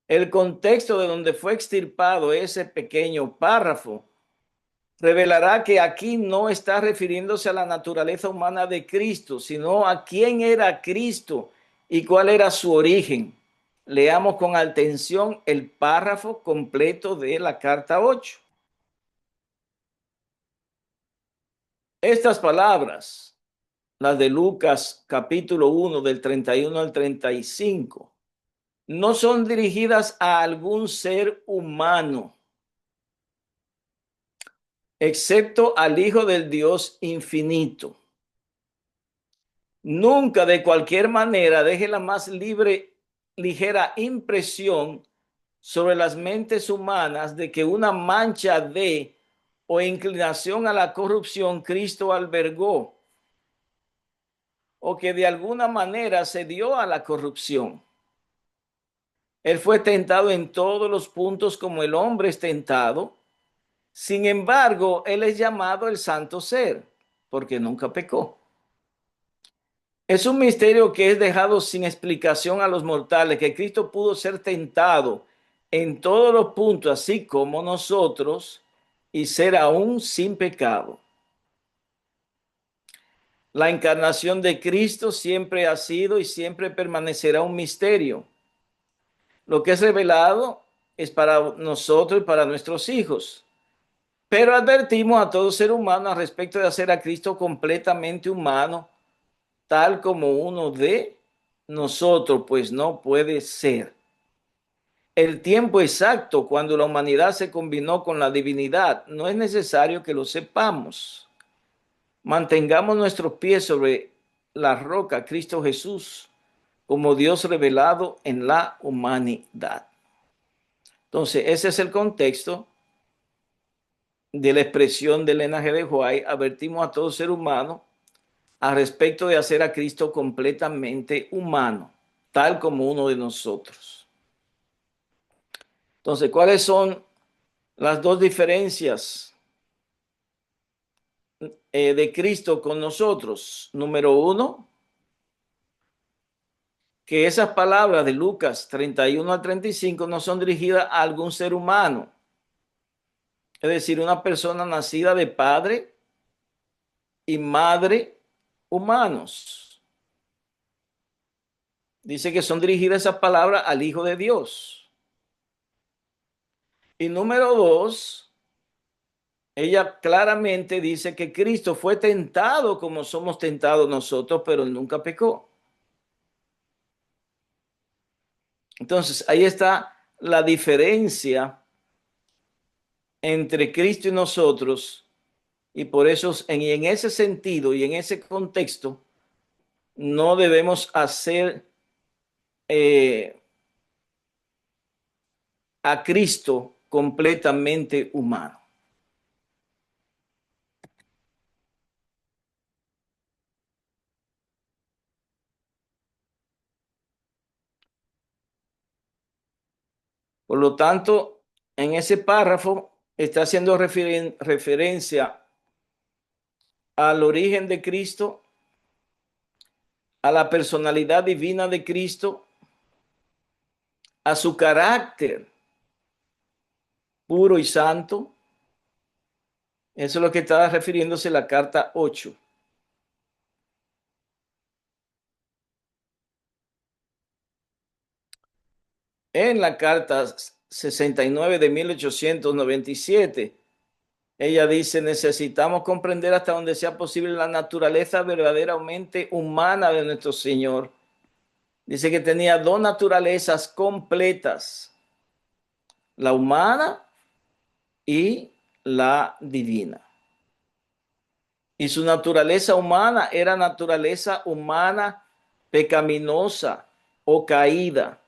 El contexto de donde fue extirpado ese pequeño párrafo revelará que aquí no está refiriéndose a la naturaleza humana de Cristo, sino a quién era Cristo y cuál era su origen. Leamos con atención el párrafo completo de la carta 8. Estas palabras, las de Lucas capítulo 1 del 31 al 35, no son dirigidas a algún ser humano, excepto al Hijo del Dios infinito. Nunca de cualquier manera deje la más ligera impresión sobre las mentes humanas de que una mancha de o inclinación a la corrupción Cristo albergó o que de alguna manera se dio a la corrupción. Él fue tentado en todos los puntos como el hombre es tentado. Sin embargo, él es llamado el santo ser porque nunca pecó. Es un misterio que es dejado sin explicación a los mortales, que Cristo pudo ser tentado en todos los puntos, así como nosotros, y ser aún sin pecado. La encarnación de Cristo siempre ha sido y siempre permanecerá un misterio. Lo que es revelado es para nosotros y para nuestros hijos. Pero advertimos a todo ser humano al respecto de hacer a Cristo completamente humano, tal como uno de nosotros, pues no puede ser. El tiempo exacto cuando la humanidad se combinó con la divinidad no es necesario que lo sepamos. Mantengamos nuestros pies sobre la roca, Cristo Jesús, como Dios revelado en la humanidad. Entonces, ese es el contexto de la expresión del Elena G. de White. Advertimos a todo ser humano al respecto de hacer a Cristo completamente humano, tal como uno de nosotros. Entonces, ¿cuáles son las dos diferencias de Cristo con nosotros. Número uno, que esas palabras de Lucas 31 al 35 no son dirigidas a algún ser humano, es decir, una persona nacida de padre y madre humanos. Dice que son dirigidas esas palabras al Hijo de Dios. Y número dos, ella claramente dice que Cristo fue tentado como somos tentados nosotros, pero él nunca pecó. Entonces, ahí está la diferencia entre Cristo y nosotros, y por eso en ese sentido y en ese contexto no debemos hacer eh, a Cristo completamente humano. Por lo tanto, en ese párrafo está haciendo referencia al origen de Cristo, a la personalidad divina de Cristo, a su carácter puro y santo. Eso es lo que está refiriéndose la carta 8. En la carta 69 de 1897, ella dice, necesitamos comprender hasta donde sea posible la naturaleza verdaderamente humana de nuestro Señor. Dice que tenía dos naturalezas completas, la humana y la divina. Y su naturaleza humana era naturaleza humana pecaminosa o caída.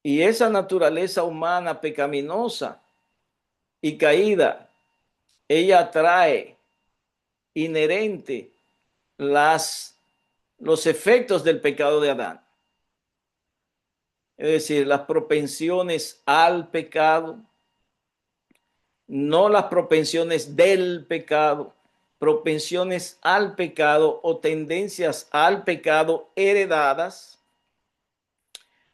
Y esa naturaleza humana pecaminosa y caída, ella trae inherente los efectos del pecado de Adán. Es decir, las propensiones al pecado, no las propensiones del pecado, propensiones al pecado o tendencias al pecado heredadas,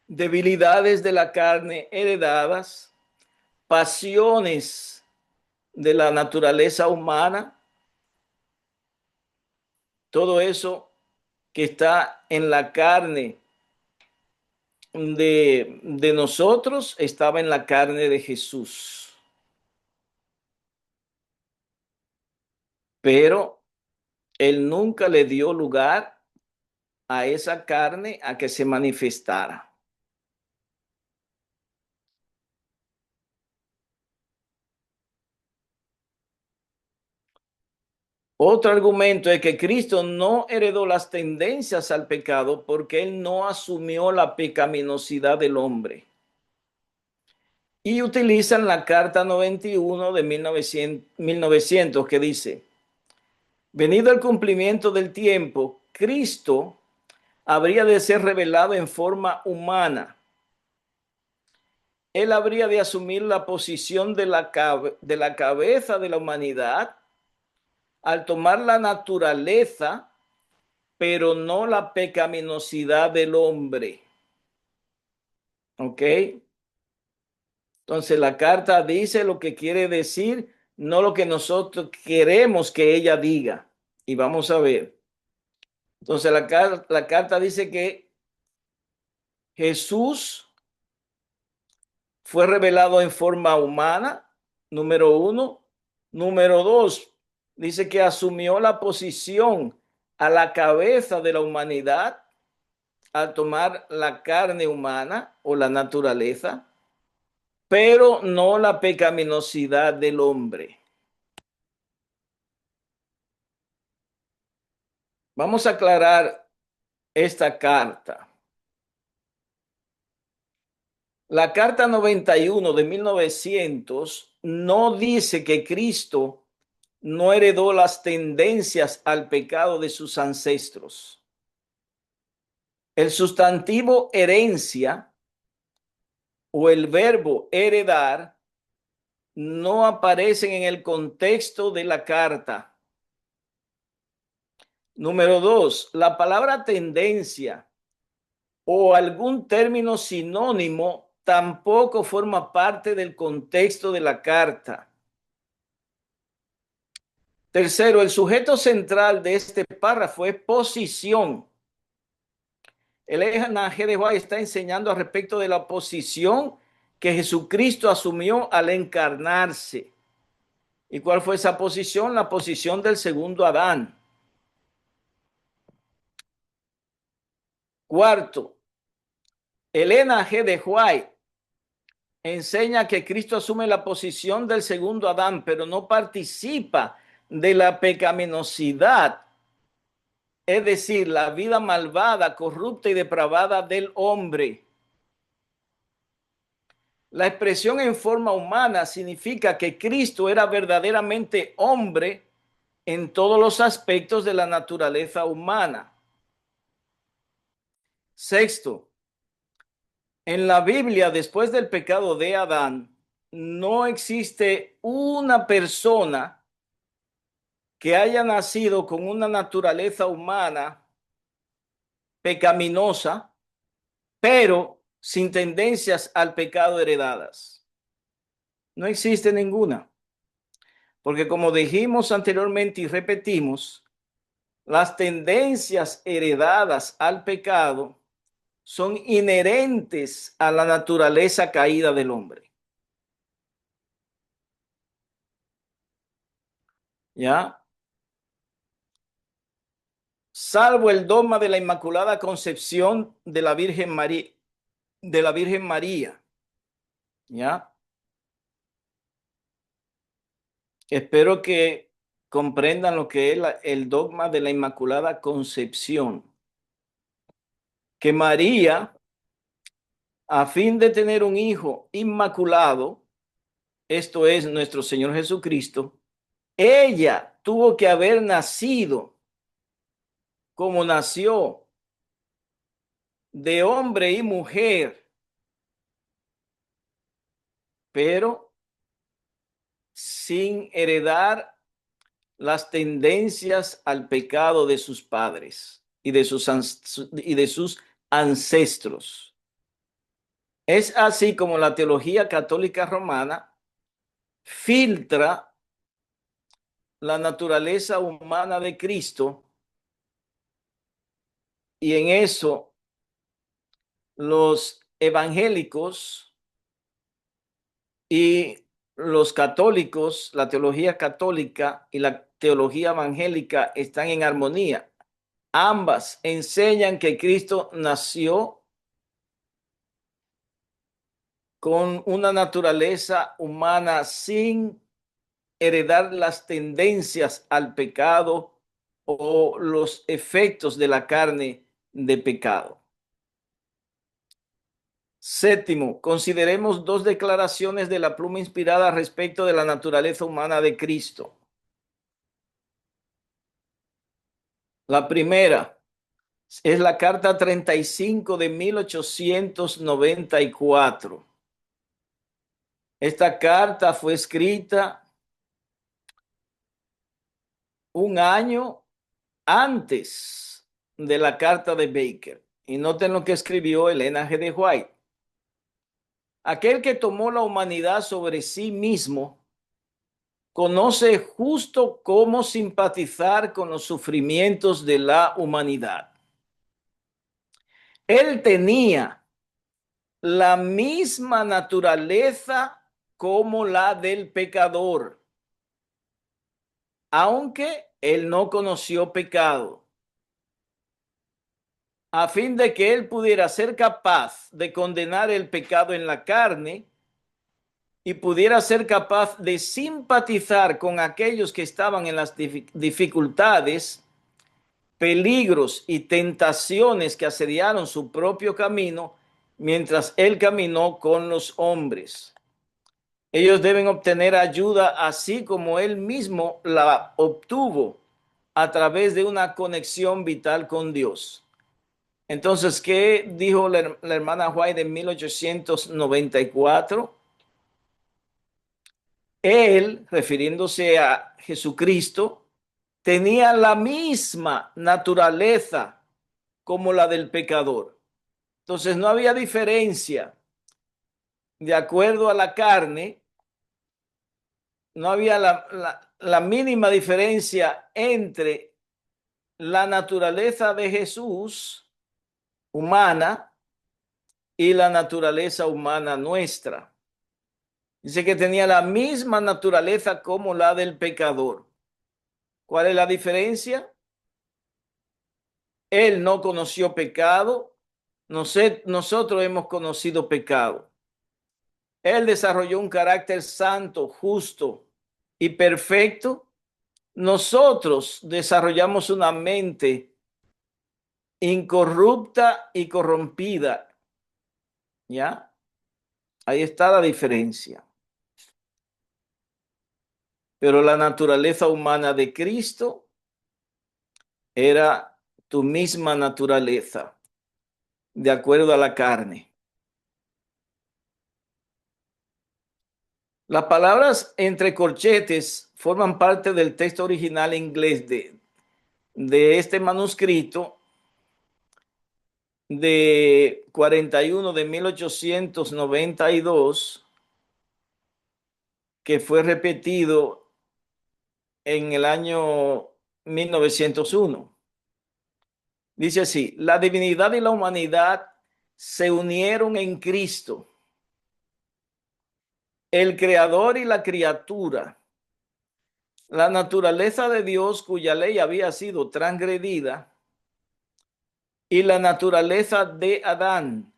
debilidades de la carne heredadas, pasiones de la naturaleza humana, todo eso que está en la carne de nosotros estaba en la carne de Jesús. Pero él nunca le dio lugar a esa carne a que se manifestara. Otro argumento es que Cristo no heredó las tendencias al pecado porque él no asumió la pecaminosidad del hombre. Y utilizan la carta 91 de 1900 que dice, venido el cumplimiento del tiempo, Cristo habría de ser revelado en forma humana. Él habría de asumir la posición de la cabeza de la humanidad al tomar la naturaleza, pero no la pecaminosidad del hombre. ¿Ok? Entonces la carta dice lo que quiere decir, no lo que nosotros queremos que ella diga. Y vamos a ver. Entonces la carta dice que Jesús fue revelado en forma humana, número uno. Número dos, dice que asumió la posición a la cabeza de la humanidad al tomar la carne humana o la naturaleza, pero no la pecaminosidad del hombre. Vamos a aclarar esta carta. La carta 91 de 1900 no dice que Cristo no heredó las tendencias al pecado de sus ancestros. El sustantivo herencia o el verbo heredar no aparecen en el contexto de la carta. Número 2, la palabra tendencia o algún término sinónimo tampoco forma parte del contexto de la carta. Tercero, el sujeto central de este párrafo es posición. El Elena G. de White está enseñando al respecto de la posición que Jesucristo asumió al encarnarse. ¿Y cuál fue esa posición? La posición del segundo Adán. Cuarto, Elena G. de White enseña que Cristo asume la posición del segundo Adán, pero no participa de la pecaminosidad, es decir, la vida malvada, corrupta y depravada del hombre. La expresión en forma humana significa que Cristo era verdaderamente hombre en todos los aspectos de la naturaleza humana. Sexto, en la Biblia, después del pecado de Adán, no existe una persona que haya nacido con una naturaleza humana pecaminosa, pero sin tendencias al pecado heredadas. No existe ninguna. Porque como dijimos anteriormente y repetimos, las tendencias heredadas al pecado son inherentes a la naturaleza caída del hombre. ¿Ya? Salvo el dogma de la Inmaculada Concepción de la Virgen María. ¿Ya? Espero que comprendan lo que es el dogma de la Inmaculada Concepción. Que María, a fin de tener un hijo inmaculado, esto es nuestro Señor Jesucristo, ella tuvo que haber nacido como nació, de hombre y mujer, pero sin heredar las tendencias al pecado de sus padres y de sus ancestros. Es así como la teología católica romana filtra la naturaleza humana de Cristo, y en eso los evangélicos y los católicos, la teología católica y la teología evangélica están en armonía. Ambas enseñan que Cristo nació con una naturaleza humana sin heredar las tendencias al pecado o los efectos de la carne de pecado. Séptimo, consideremos dos declaraciones de la pluma inspirada respecto de la naturaleza humana de Cristo. La primera es la carta 35 de 1894. Esta carta fue escrita un año antes de la carta de Baker. Y noten lo que escribió Elena G. de White. Aquel que tomó la humanidad sobre sí mismo conoce justo cómo simpatizar con los sufrimientos de la humanidad. Él tenía la misma naturaleza como la del pecador, aunque él no conoció pecado, a fin de que él pudiera ser capaz de condenar el pecado en la carne y pudiera ser capaz de simpatizar con aquellos que estaban en las dificultades, peligros y tentaciones que asediaron su propio camino mientras él caminó con los hombres. Ellos deben obtener ayuda así como él mismo la obtuvo a través de una conexión vital con Dios. Entonces, ¿qué dijo la hermana White en 1894? Él, refiriéndose a Jesucristo, tenía la misma naturaleza como la del pecador. Entonces no había diferencia de acuerdo a la carne, no había la mínima diferencia entre la naturaleza de Jesús humana y la naturaleza humana nuestra. Dice que tenía la misma naturaleza como la del pecador. ¿Cuál es la diferencia? Él no conoció pecado, nosotros hemos conocido pecado. Él desarrolló un carácter santo, justo y perfecto. Nosotros desarrollamos una mente incorrupta y corrompida. ¿Ya? Ahí está la diferencia. Pero la naturaleza humana de Cristo era tu misma naturaleza, de acuerdo a la carne. Las palabras entre corchetes forman parte del texto original inglés de este manuscrito de 41 de 1892, que fue repetido en el año 1901. Dice así: la divinidad y la humanidad se unieron en Cristo, el creador y la criatura. La naturaleza de Dios, cuya ley había sido transgredida, y la naturaleza de Adán,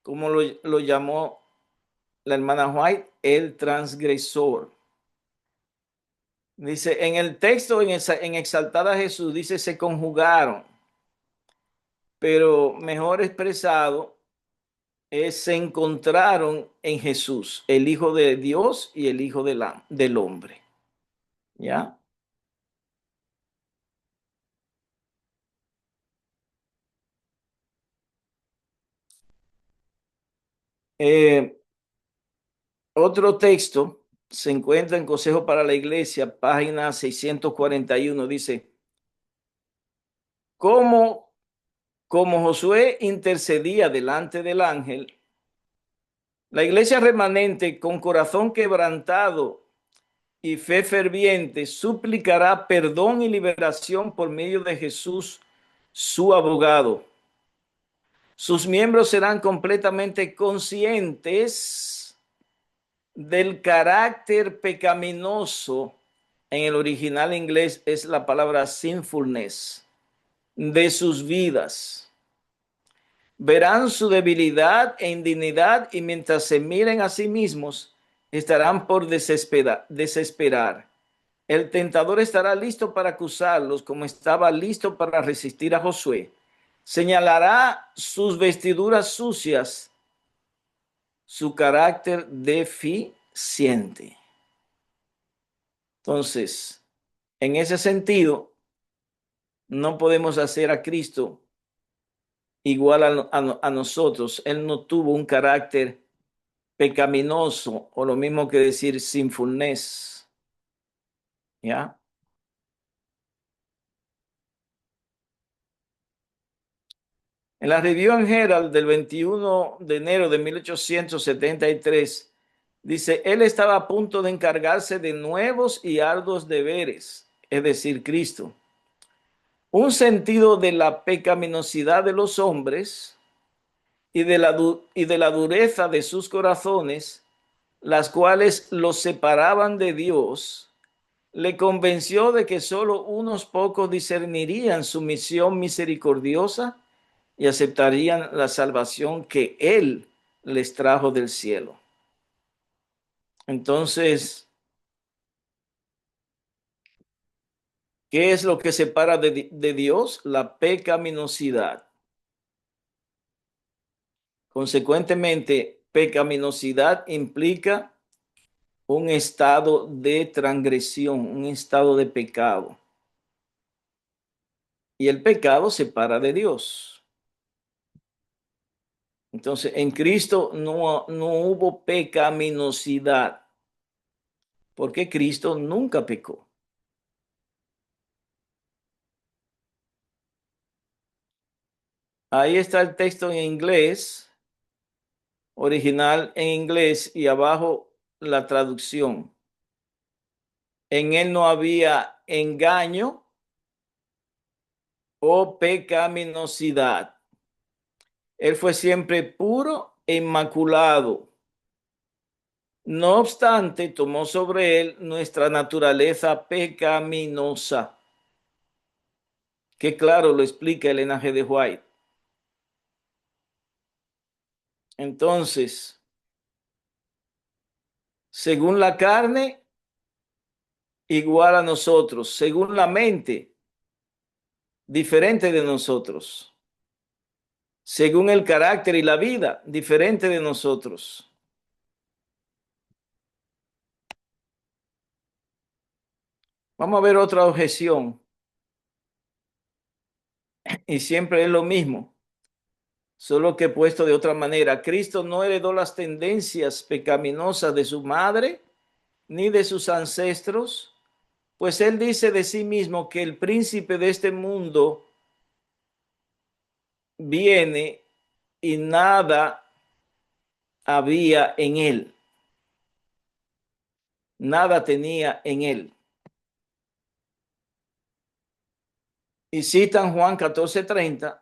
como lo llamó la hermana White, el transgresor. Dice, en el texto, en Exaltada a Jesús, dice, se conjugaron, pero mejor expresado es se encontraron en Jesús, el Hijo de Dios y el Hijo del hombre. ¿Ya? Eh, Otro texto se encuentra en Consejo para la Iglesia, página 641, dice, ¿cómo, como Josué intercedía delante del ángel, la iglesia remanente con corazón quebrantado y fe ferviente suplicará perdón y liberación por medio de Jesús, su abogado? Sus miembros serán completamente conscientes del carácter pecaminoso. En el original inglés es la palabra sinfulness de sus vidas. Verán su debilidad e indignidad y mientras se miren a sí mismos, estarán por desesperar. El tentador estará listo para acusarlos como estaba listo para resistir a Josué. Señalará sus vestiduras sucias, su carácter deficiente. Entonces, en ese sentido, no podemos hacer a Cristo igual a nosotros. Él no tuvo un carácter pecaminoso o lo mismo que decir sinfulness. ¿Ya? En la Review and Herald del 21 de enero de 1873, dice, él estaba a punto de encargarse de nuevos y arduos deberes, es decir, Cristo. Un sentido de la pecaminosidad de los hombres y de la dureza de sus corazones, las cuales los separaban de Dios, le convenció de que solo unos pocos discernirían su misión misericordiosa y aceptarían la salvación que Él les trajo del cielo. Entonces, ¿qué es lo que separa de Dios? La pecaminosidad. Consecuentemente, pecaminosidad implica un estado de transgresión, un estado de pecado. Y el pecado separa de Dios. Entonces, en Cristo no hubo pecaminosidad. porque Cristo nunca pecó. Ahí está el texto en inglés, original en inglés, y abajo la traducción. En él no había engaño o pecaminosidad. Él fue siempre puro e inmaculado. No obstante, tomó sobre él nuestra naturaleza pecaminosa, que claro lo explica el Elena G. de White. Entonces, según la carne, igual a nosotros, según la mente, diferente de nosotros, según el carácter y la vida, diferente de nosotros. Vamos a ver otra objeción, y siempre es lo mismo, solo que puesto de otra manera. Cristo no heredó las tendencias pecaminosas de su madre ni de sus ancestros, pues él dice de sí mismo que el príncipe de este mundo viene y nada había en él, nada tenía en él. Y citan Juan 14:30,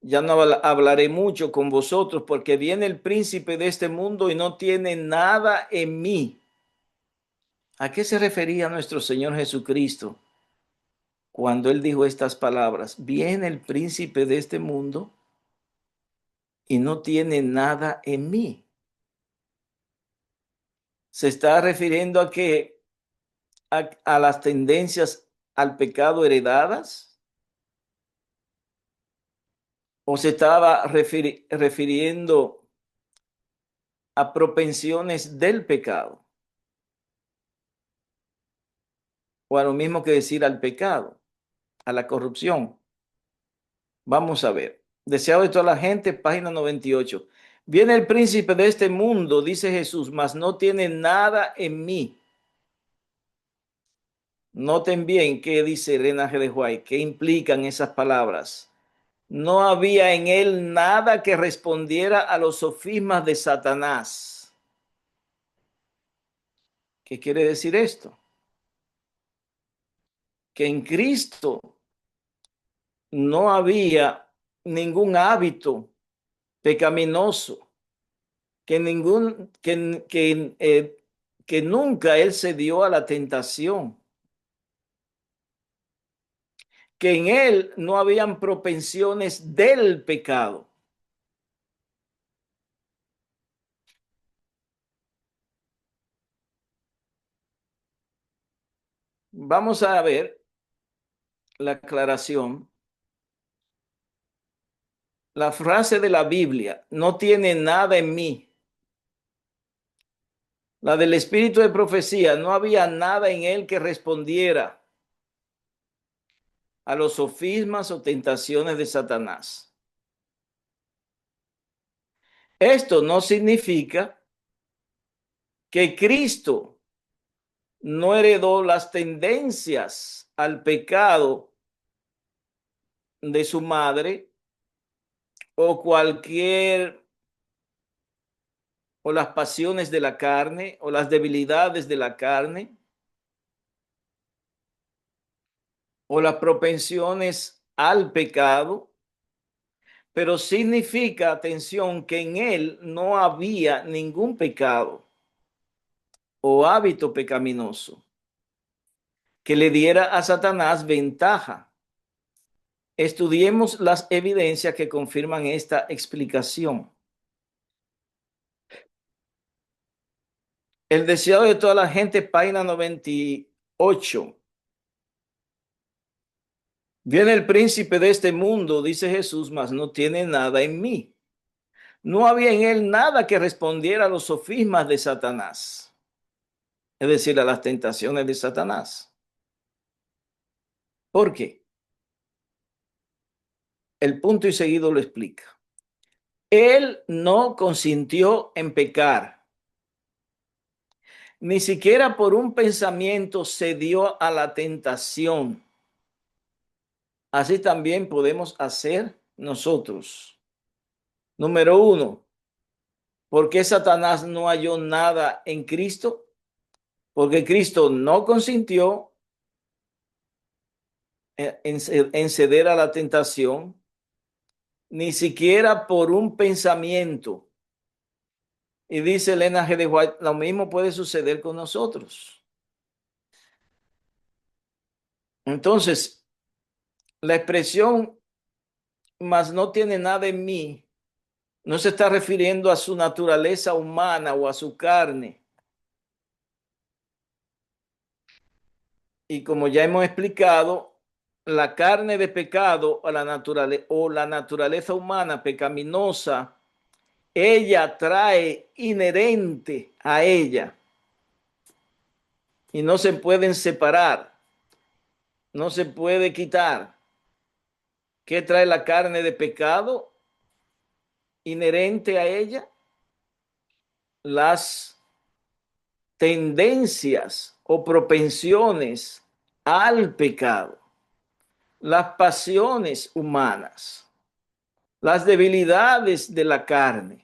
ya no hablaré mucho con vosotros porque viene el príncipe de este mundo y no tiene nada en mí. ¿A qué se refería nuestro Señor Jesucristo cuando él dijo estas palabras? Viene el príncipe de este mundo y no tiene nada en mí. Se está refiriendo a que a las tendencias al pecado heredadas, o se estaba refiriendo a propensiones del pecado, o a lo mismo que decir al pecado, a la corrupción. Vamos a ver. Deseado de toda la gente, página 98. Viene el príncipe de este mundo, dice Jesús, mas no tiene nada en mí. Noten bien qué dice Elena G. de White, qué implican esas palabras. No había en él nada que respondiera a los sofismas de Satanás. ¿Qué quiere decir esto? Que en Cristo no había ningún hábito pecaminoso, que nunca él se dio a la tentación, que en él no habían propensiones del pecado. Vamos a ver la aclaración. La frase de la Biblia, no tiene nada en mí. La del espíritu de profecía, no había nada en él que respondiera a los sofismas o tentaciones de Satanás. Esto no significa que Cristo no heredó las tendencias al pecado de su madre o o las pasiones de la carne o las debilidades de la carne o las propensiones al pecado, pero significa, atención, que en él no había ningún pecado o hábito pecaminoso que le diera a Satanás ventaja. Estudiemos las evidencias que confirman esta explicación. El deseado de toda la gente, página 98. Viene el príncipe de este mundo, dice Jesús, mas no tiene nada en mí. No había en él nada que respondiera a los sofismas de Satanás, es decir, a las tentaciones de Satanás. ¿Por qué? El punto y seguido lo explica. Él no consintió en pecar, ni siquiera por un pensamiento cedió a la tentación. Así también podemos hacer nosotros. Número uno, ¿por qué Satanás no halló nada en Cristo? Porque Cristo no consintió en ceder a la tentación, ni siquiera por un pensamiento. Y dice Elena G. de White, lo mismo puede suceder con nosotros. Entonces, la expresión "mas no tiene nada en mí" no se está refiriendo a su naturaleza humana o a su carne. Y como ya hemos explicado, la carne de pecado o la naturaleza humana pecaminosa, ella trae inherente a ella y no se pueden separar, no se puede quitar. ¿Qué trae la carne de pecado inherente a ella? Las tendencias o propensiones al pecado, las pasiones humanas, las debilidades de la carne.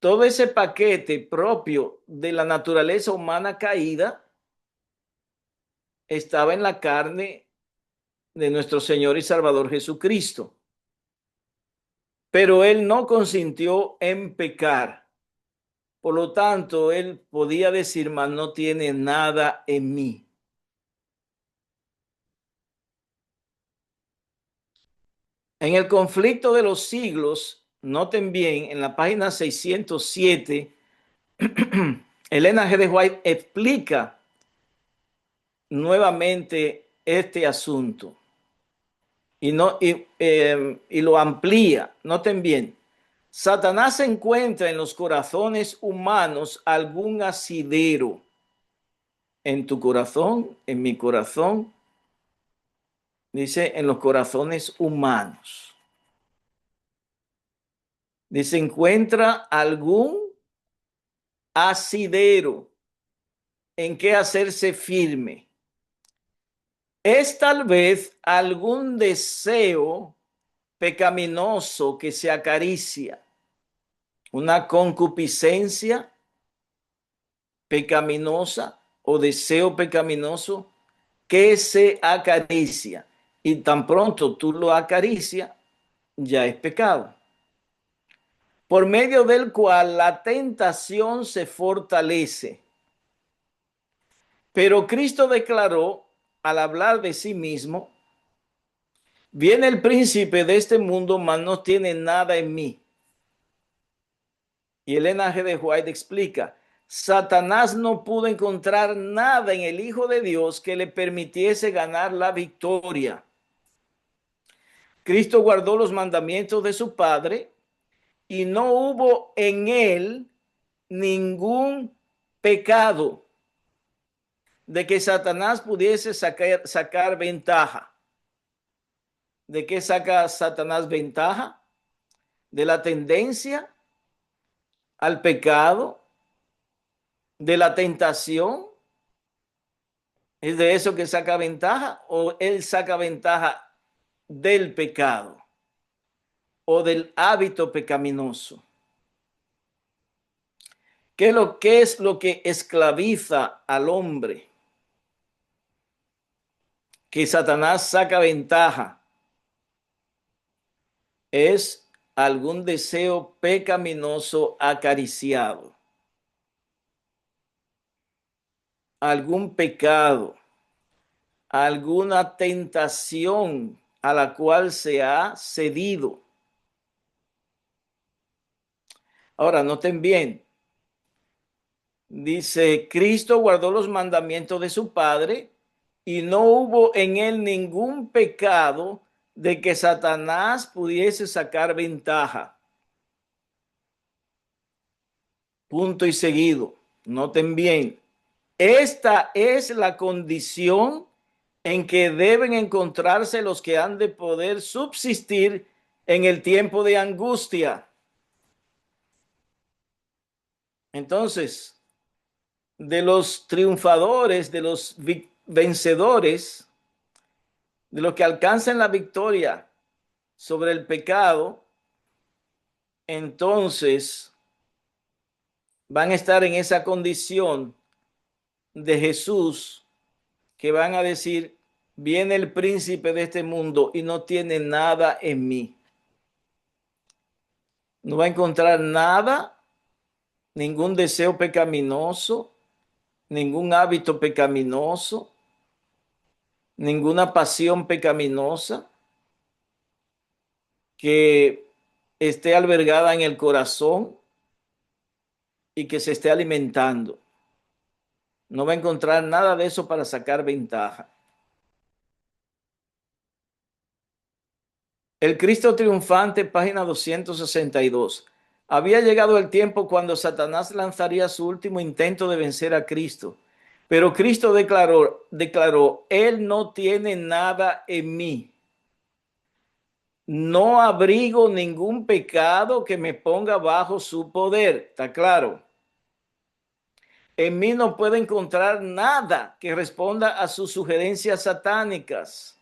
Todo ese paquete propio de la naturaleza humana caída estaba en la carne de nuestro Señor y Salvador Jesucristo. Pero él no consintió en pecar. Por lo tanto, él podía decir, mas no tiene nada en mí. En el conflicto de los siglos, noten bien, en la página 607, Elena G. de White explica nuevamente este asunto y lo amplía. Noten bien, Satanás encuentra en los corazones humanos algún asidero, en tu corazón, en mi corazón, dice, en los corazones humanos. Dice, encuentra algún asidero en que hacerse firme. Es tal vez algún deseo pecaminoso que se acaricia, una concupiscencia pecaminosa o deseo pecaminoso que se acaricia, y tan pronto tú lo acaricias, ya es pecado, por medio del cual la tentación se fortalece. Pero Cristo declaró, al hablar de sí mismo, viene el príncipe de este mundo, mas no tiene nada en mí. Y Elena G. de White explica, Satanás no pudo encontrar nada en el Hijo de Dios que le permitiese ganar la victoria. Cristo guardó los mandamientos de su Padre y no hubo en él ningún pecado de que Satanás pudiese sacar ventaja. ¿De qué saca Satanás ventaja? De la tendencia al pecado, de la tentación. ¿Es de eso que saca ventaja? ¿O él saca ventaja del pecado o del hábito pecaminoso? ¿Qué es lo que esclaviza al hombre? Que Satanás saca ventaja. Es algún deseo pecaminoso acariciado, algún pecado, alguna tentación a la cual se ha cedido. Ahora, noten bien, dice, Cristo guardó los mandamientos de su Padre y no hubo en él ningún pecado de que Satanás pudiese sacar ventaja. Punto y seguido. Noten bien, esta es la condición en que deben encontrarse los que han de poder subsistir en el tiempo de angustia. Entonces, de los triunfadores, de los vencedores, de los que alcanzan la victoria sobre el pecado, entonces van a estar en esa condición de Jesús, que van a decir, viene el príncipe de este mundo y no tiene nada en mí. No va a encontrar nada, ningún deseo pecaminoso, ningún hábito pecaminoso, ninguna pasión pecaminosa que esté albergada en el corazón y que se esté alimentando. No va a encontrar nada de eso para sacar ventaja. El Cristo triunfante, página 262. Había llegado el tiempo cuando Satanás lanzaría su último intento de vencer a Cristo. Pero Cristo declaró, Él no tiene nada en mí. No abrigo ningún pecado que me ponga bajo su poder. ¿Está claro? En mí no puede encontrar nada que responda a sus sugerencias satánicas.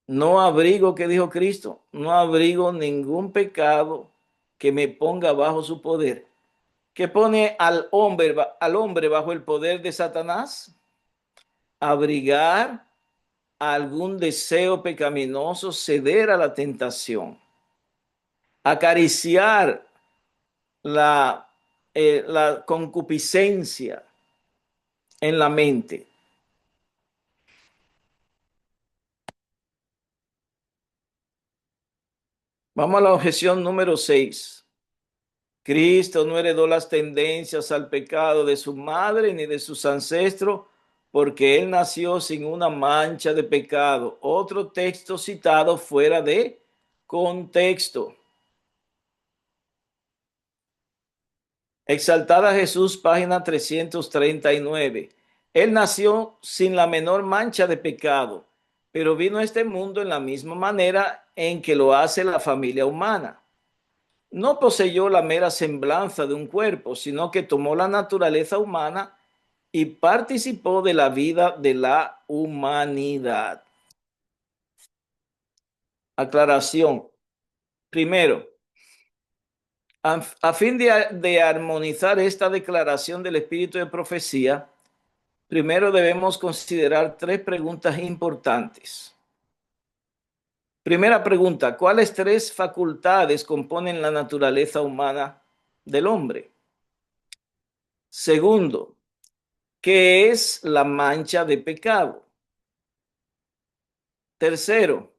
No abrigo, que dijo Cristo, no abrigo ningún pecado que me ponga bajo su poder. ¿Qué pone al hombre bajo el poder de Satanás? Abrigar algún deseo pecaminoso, ceder a la tentación, acariciar la, la concupiscencia en la mente. Vamos a la objeción número 6. Cristo no heredó las tendencias al pecado de su madre ni de sus ancestros, porque él nació sin una mancha de pecado. Otro texto citado fuera de contexto. Exaltada Jesús, página 339. Él nació sin la menor mancha de pecado, pero vino a este mundo en la misma manera en que lo hace la familia humana. No poseyó la mera semblanza de un cuerpo, sino que tomó la naturaleza humana y participó de la vida de la humanidad. Aclaración. Primero, a fin de armonizar esta declaración del espíritu de profecía, primero debemos considerar tres preguntas importantes. Primera pregunta, ¿cuáles tres facultades componen la naturaleza humana del hombre? Segundo, ¿qué es la mancha de pecado? Tercero,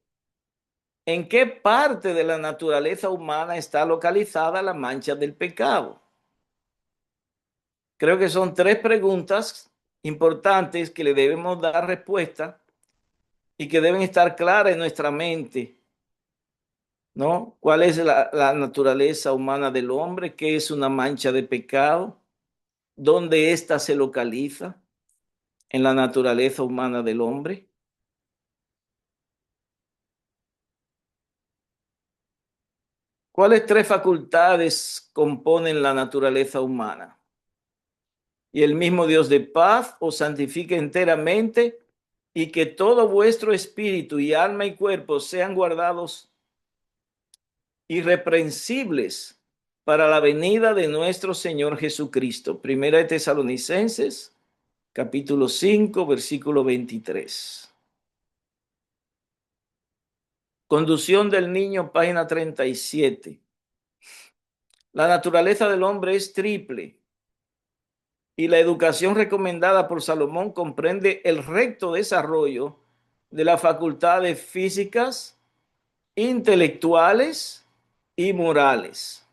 ¿en qué parte de la naturaleza humana está localizada la mancha del pecado? Creo que son tres preguntas importantes que le debemos dar respuesta y que deben estar claras en nuestra mente, ¿no? ¿Cuál es la naturaleza humana del hombre? ¿Qué es una mancha de pecado? ¿Dónde ésta se localiza en la naturaleza humana del hombre? ¿Cuáles tres facultades componen la naturaleza humana? Y el mismo Dios de paz os santifique enteramente y que todo vuestro espíritu y alma y cuerpo sean guardados irreprensibles para la venida de nuestro Señor Jesucristo. Primera de Tesalonicenses, capítulo 5, versículo 23. Conducción del niño, página 37. La naturaleza del hombre es triple y la educación recomendada por Salomón comprende el recto desarrollo de las facultades físicas, intelectuales y morales.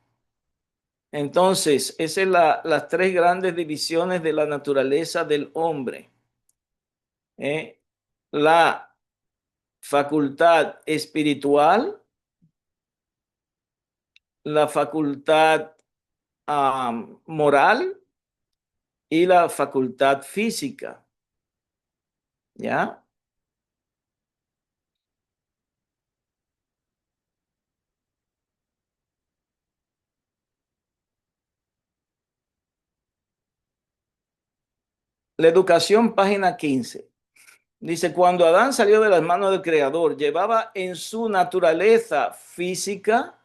Entonces, esas son las tres grandes divisiones de la naturaleza del hombre. ¿Eh? La facultad espiritual, la facultad moral y la facultad física. ¿Ya? La educación, página 15. Dice, cuando Adán salió de las manos del Creador, llevaba en su naturaleza física,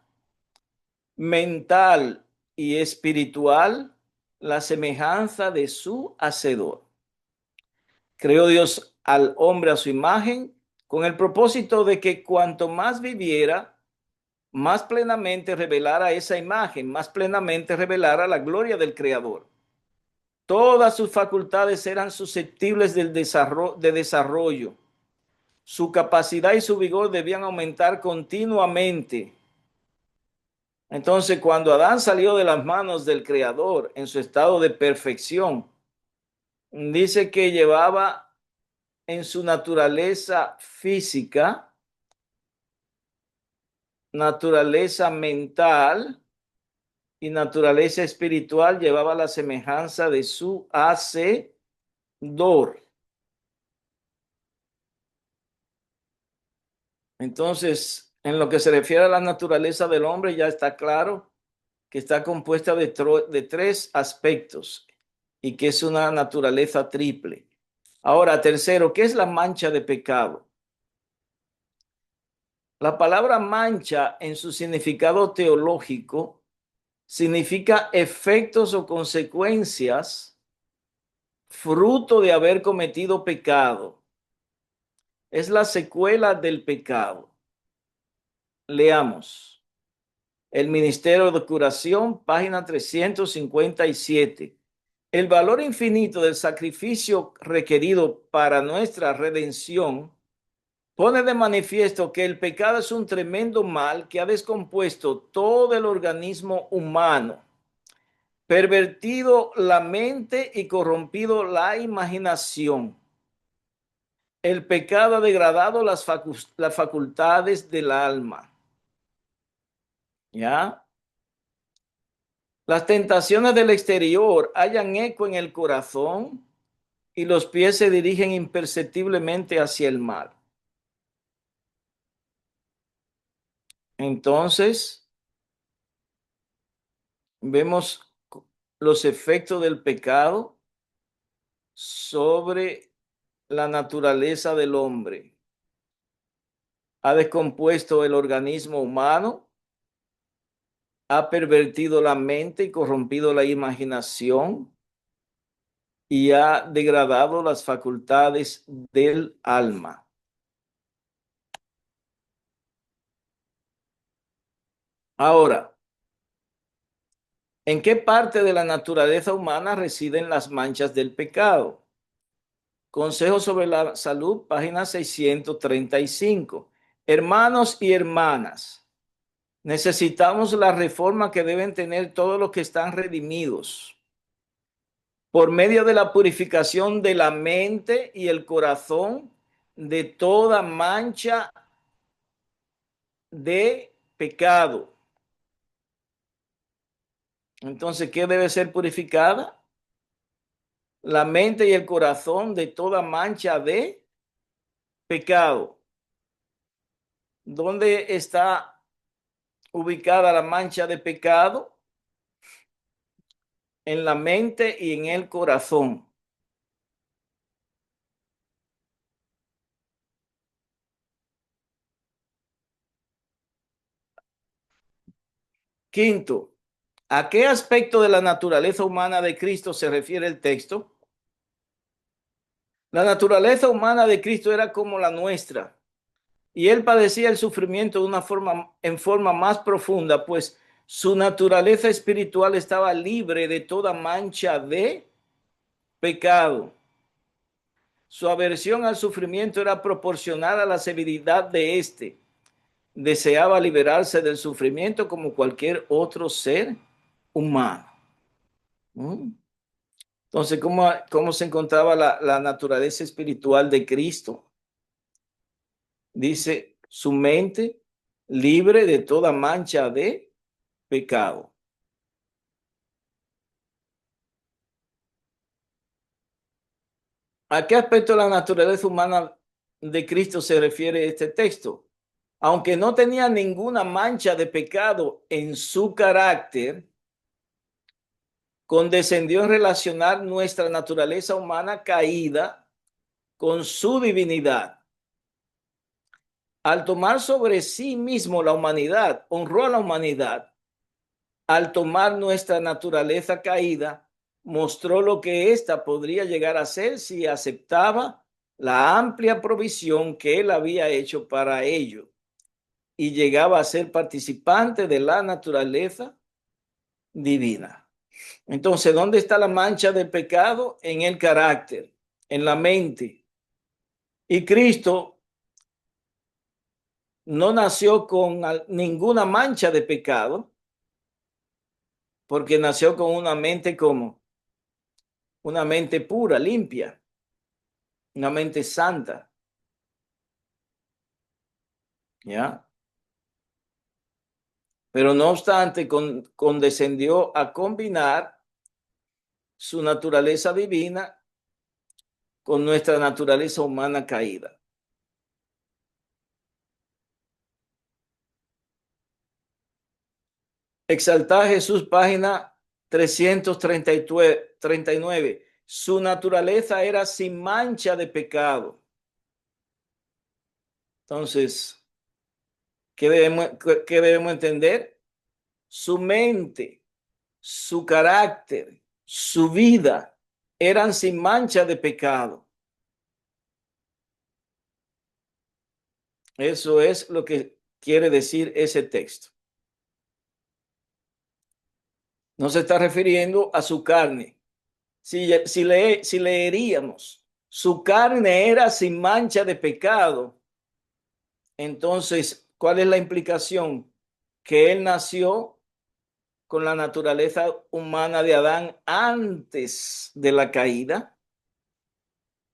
mental y espiritual la semejanza de su Hacedor. Creó Dios al hombre a su imagen con el propósito de que cuanto más viviera, más plenamente revelara esa imagen, más plenamente revelara la gloria del Creador. Todas sus facultades eran susceptibles de desarrollo. Su capacidad y su vigor debían aumentar continuamente. Entonces, cuando Adán salió de las manos del Creador en su estado de perfección, dice que llevaba en su naturaleza física, naturaleza mental y naturaleza espiritual, llevaba la semejanza de su Hacedor. Entonces, en lo que se refiere a la naturaleza del hombre, ya está claro que está compuesta de tres aspectos y que es una naturaleza triple. Ahora, tercero, ¿qué es la mancha de pecado? La palabra mancha en su significado teológico significa efectos o consecuencias fruto de haber cometido pecado. Es la secuela del pecado. Leamos. El Ministerio de Curación, página 357. El valor infinito del sacrificio requerido para nuestra redención pone de manifiesto que el pecado es un tremendo mal que ha descompuesto todo el organismo humano, pervertido la mente y corrompido la imaginación. El pecado ha degradado las facultades del alma. ¿Ya? Las tentaciones del exterior hallan eco en el corazón y los pies se dirigen imperceptiblemente hacia el mal. Entonces, vemos los efectos del pecado sobre la naturaleza del hombre. Ha descompuesto el organismo humano, ha pervertido la mente y corrompido la imaginación y ha degradado las facultades del alma. Ahora, ¿en qué parte de la naturaleza humana residen las manchas del pecado? Consejo sobre la salud, página 635. Hermanos y hermanas, necesitamos la reforma que deben tener todos los que están redimidos por medio de la purificación de la mente y el corazón de toda mancha de pecado. Entonces, ¿qué debe ser purificada? La mente y el corazón de toda mancha de pecado. ¿Dónde está ubicada la mancha de pecado? En la mente y en el corazón. Quinto, ¿a qué aspecto de la naturaleza humana de Cristo se refiere el texto? La naturaleza humana de Cristo era como la nuestra, y él padecía el sufrimiento de en forma más profunda, pues su naturaleza espiritual estaba libre de toda mancha de pecado. Su aversión al sufrimiento era proporcional a la severidad de éste. Deseaba liberarse del sufrimiento como cualquier otro ser humano. Entonces, ¿cómo se encontraba la naturaleza espiritual de Cristo? Dice, su mente libre de toda mancha de pecado. ¿A qué aspecto de la naturaleza humana de Cristo se refiere este texto? Aunque no tenía ninguna mancha de pecado en su carácter, condescendió en relacionar nuestra naturaleza humana caída con su divinidad. Al tomar sobre sí mismo la humanidad, honró a la humanidad. Al tomar nuestra naturaleza caída, mostró lo que ésta podría llegar a ser si aceptaba la amplia provisión que él había hecho para ello y llegaba a ser participante de la naturaleza divina. Entonces, ¿dónde está la mancha del pecado? En el carácter, en la mente. Y Cristo no nació con ninguna mancha de pecado, porque nació con una mente como una mente pura, limpia, una mente santa, ¿ya? Pero no obstante, condescendió a combinar su naturaleza divina con nuestra naturaleza humana caída. Exaltar a Jesús, página 339. Su naturaleza era sin mancha de pecado. Entonces, qué debemos entender? Su mente, su carácter, su vida eran sin mancha de pecado. Eso es lo que quiere decir ese texto. No se está refiriendo a su carne. Si leeríamos, su carne era sin mancha de pecado, entonces, ¿cuál es la implicación? Que él nació con la naturaleza humana de Adán antes de la caída.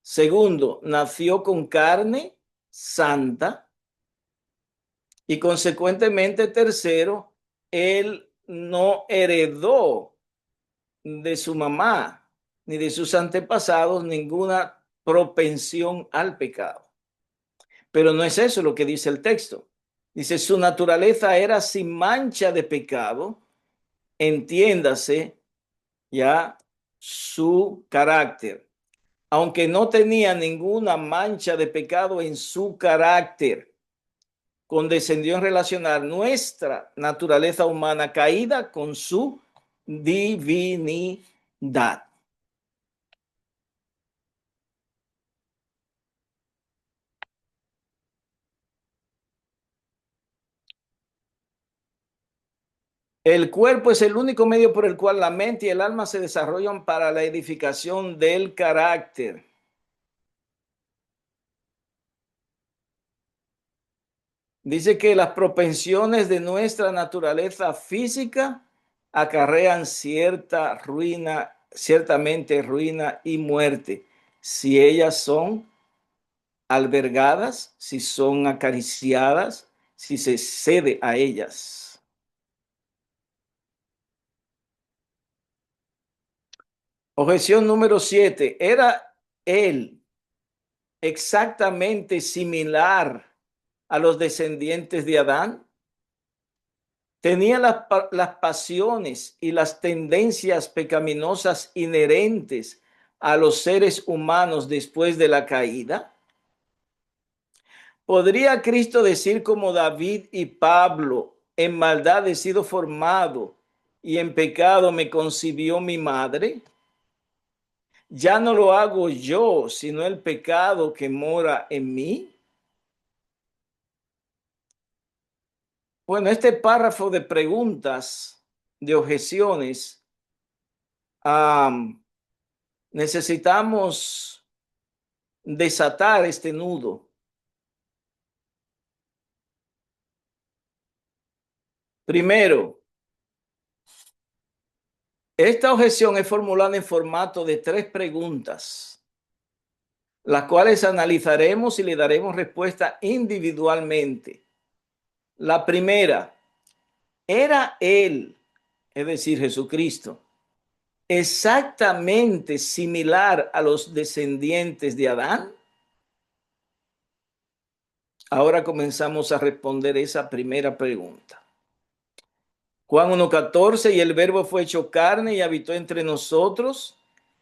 Segundo, nació con carne santa. Y consecuentemente, tercero, él no heredó de su mamá ni de sus antepasados ninguna propensión al pecado. Pero no es eso lo que dice el texto. Dice, su naturaleza era sin mancha de pecado, entiéndase ya su carácter. Aunque no tenía ninguna mancha de pecado en su carácter, condescendió en relacionar nuestra naturaleza humana caída con su divinidad. El cuerpo es el único medio por el cual la mente y el alma se desarrollan para la edificación del carácter. Dice que las propensiones de nuestra naturaleza física acarrean cierta ruina, ciertamente ruina y muerte, si ellas son albergadas, si son acariciadas, si se cede a ellas. Objeción número 7. ¿Era él exactamente similar a los descendientes de Adán? Tenía las pasiones y las tendencias pecaminosas inherentes a los seres humanos después de la caída. ¿Podría Cristo decir como David y Pablo, en maldad he sido formado y en pecado me concibió mi madre? Ya no lo hago yo, sino el pecado que mora en mí. Bueno, este párrafo de preguntas, de objeciones, necesitamos desatar este nudo. Primero, esta objeción es formulada en formato de 3 preguntas, las cuales analizaremos y le daremos respuesta individualmente. La primera, ¿era él, es decir, Jesucristo, exactamente similar a los descendientes de Adán? Ahora comenzamos a responder esa primera pregunta. Juan 1:14, y el verbo fue hecho carne y habitó entre nosotros,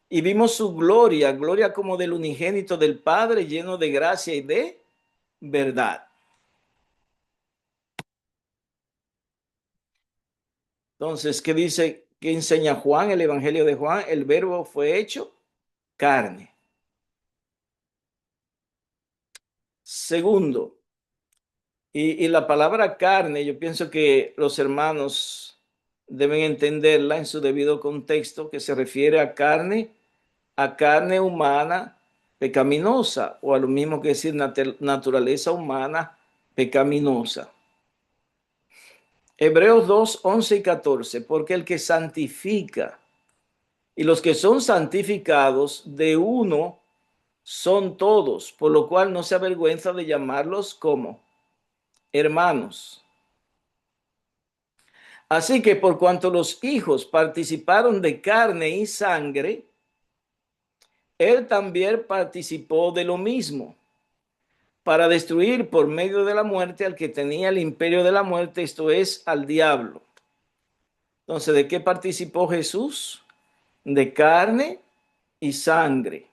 y vimos su gloria, gloria como del unigénito del Padre, lleno de gracia y de verdad. Entonces, ¿qué dice? ¿Qué enseña Juan, el Evangelio de Juan? El verbo fue hecho carne. Segundo, y la palabra carne, yo pienso que los hermanos deben entenderla en su debido contexto, que se refiere a carne humana pecaminosa, o a lo mismo que decir naturaleza humana pecaminosa. Hebreos 2:11 y 14, porque el que santifica y los que son santificados de uno son todos, por lo cual no se avergüenza de llamarlos como hermanos. Así que por cuanto los hijos participaron de carne y sangre, él también participó de lo mismo, para destruir por medio de la muerte al que tenía el imperio de la muerte, esto es, al diablo. Entonces, ¿de qué participó Jesús? De carne y sangre.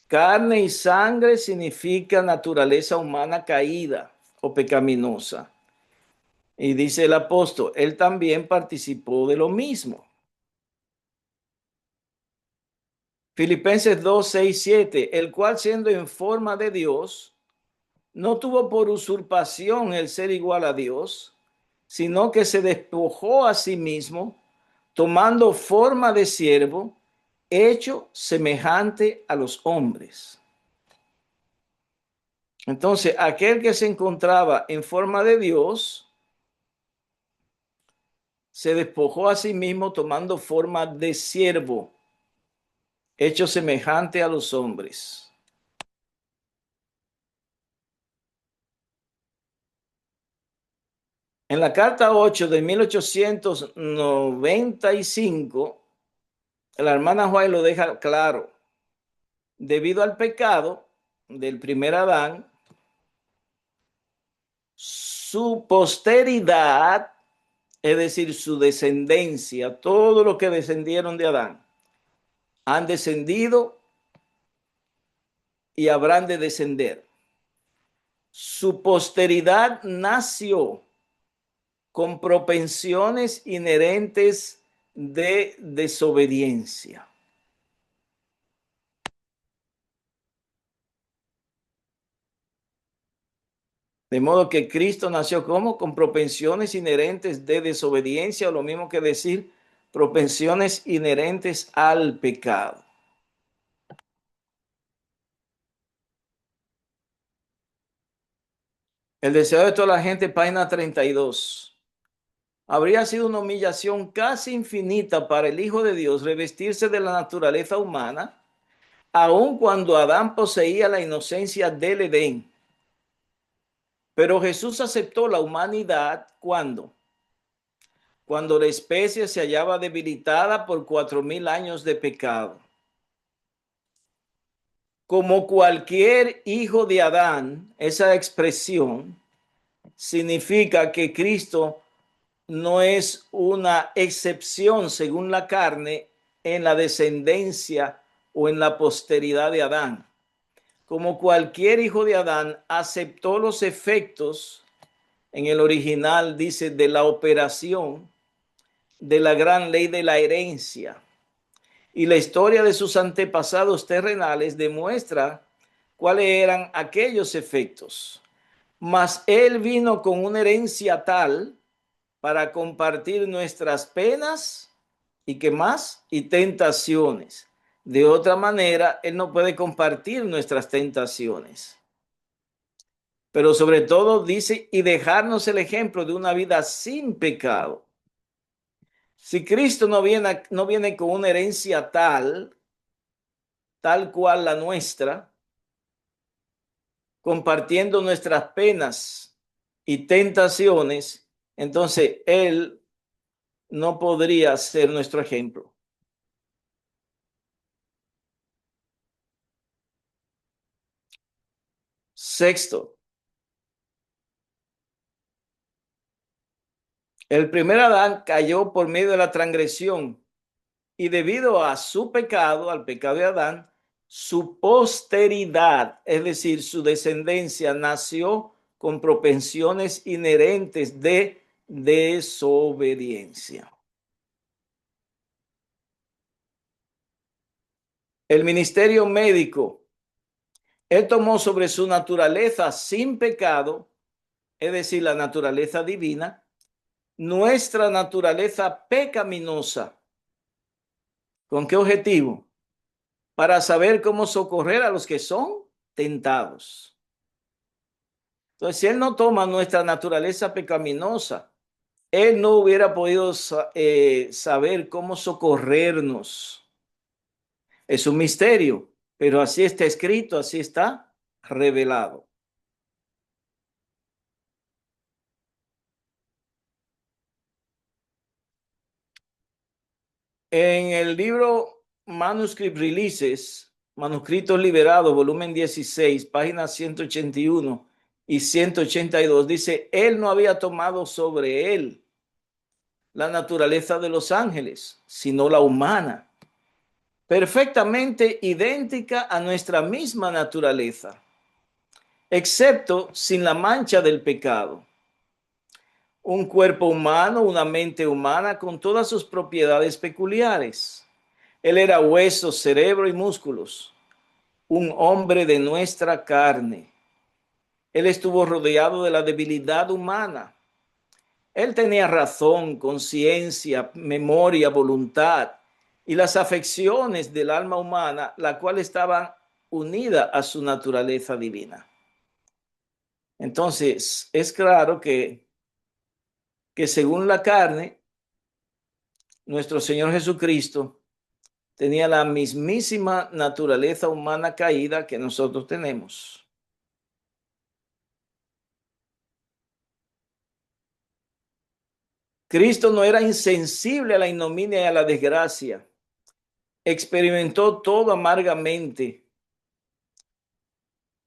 Carne y sangre significa naturaleza humana caída o pecaminosa. Y dice el apóstol, él también participó de lo mismo. Filipenses 2:6-7, el cual siendo en forma de Dios, no tuvo por usurpación el ser igual a Dios, sino que se despojó a sí mismo, tomando forma de siervo, hecho semejante a los hombres. Entonces, aquel que se encontraba en forma de Dios, se despojó a sí mismo tomando forma de siervo, hecho semejante a los hombres. En la carta 8 de 1895, la hermana White lo deja claro. Debido al pecado del primer Adán, su posteridad, es decir, su descendencia, todos los que descendieron de Adán, han descendido y habrán de descender. Su posteridad nació con propensiones inherentes de desobediencia. De modo que Cristo nació como con propensiones inherentes de desobediencia, o lo mismo que decir propensiones inherentes al pecado. El deseo de toda la gente, página 32. Habría sido una humillación casi infinita para el Hijo de Dios revestirse de la naturaleza humana, aun cuando Adán poseía la inocencia del Edén. Pero Jesús aceptó la humanidad cuando la especie se hallaba debilitada por 4000 años de pecado. Como cualquier hijo de Adán, esa expresión significa que Cristo no es una excepción según la carne en la descendencia o en la posteridad de Adán. Como cualquier hijo de Adán, aceptó los efectos, en el original dice, de la operación de la gran ley de la herencia. Y la historia de sus antepasados terrenales demuestra cuáles eran aquellos efectos. Mas él vino con una herencia tal para compartir nuestras penas y qué más, y tentaciones. De otra manera, él no puede compartir nuestras tentaciones. Pero sobre todo dice, y dejarnos el ejemplo de una vida sin pecado. Si Cristo no viene con una herencia tal cual la nuestra, compartiendo nuestras penas y tentaciones, entonces Él no podría ser nuestro ejemplo. Sexto, El primer Adán cayó por medio de la transgresión y debido a su pecado, al pecado de Adán, su posteridad, es decir, su descendencia, nació con propensiones inherentes de desobediencia. El ministerio médico, él tomó sobre su naturaleza sin pecado, es decir, la naturaleza divina, nuestra naturaleza pecaminosa. ¿Con qué objetivo? Para saber cómo socorrer a los que son tentados. Entonces, si Él no toma nuestra naturaleza pecaminosa, Él no hubiera podido saber cómo socorrernos. Es un misterio, pero así está escrito, así está revelado. En el libro Manuscript Releases, Manuscritos Liberados, volumen 16, páginas 181 y 182, dice, Él no había tomado sobre Él la naturaleza de los ángeles, sino la humana, perfectamente idéntica a nuestra misma naturaleza, excepto sin la mancha del pecado. Un cuerpo humano, una mente humana con todas sus propiedades peculiares. Él era hueso, cerebro y músculos, un hombre de nuestra carne. Él estuvo rodeado de la debilidad humana. Él tenía razón, conciencia, memoria, voluntad y las afecciones del alma humana, la cual estaban unida a su naturaleza divina. Entonces, es claro que según la carne, nuestro Señor Jesucristo tenía la mismísima naturaleza humana caída que nosotros tenemos. Cristo no era insensible a la ignominia y a la desgracia. Experimentó todo amargamente.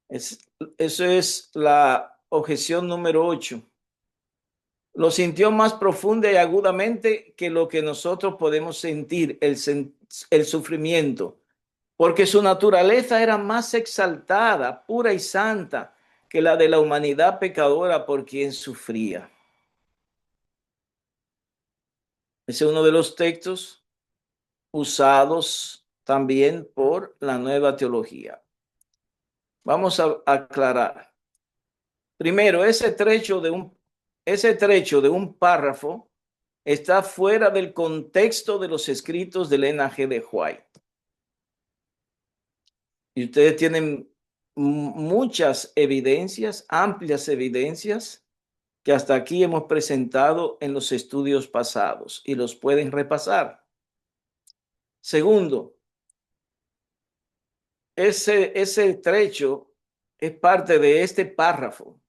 Eso es la objeción número 8. Lo sintió más profunda y agudamente que lo que nosotros podemos sentir, el sufrimiento, porque su naturaleza era más exaltada, pura y santa que la de la humanidad pecadora por quien sufría. Ese es uno de los textos usados también por la nueva teología. Vamos a aclarar. Primero, ese trecho de un párrafo está fuera del contexto de los escritos de Elena G. de White. Y ustedes tienen muchas evidencias, amplias evidencias, que hasta aquí hemos presentado en los estudios pasados y los pueden repasar. Segundo, ese trecho es parte de este párrafo.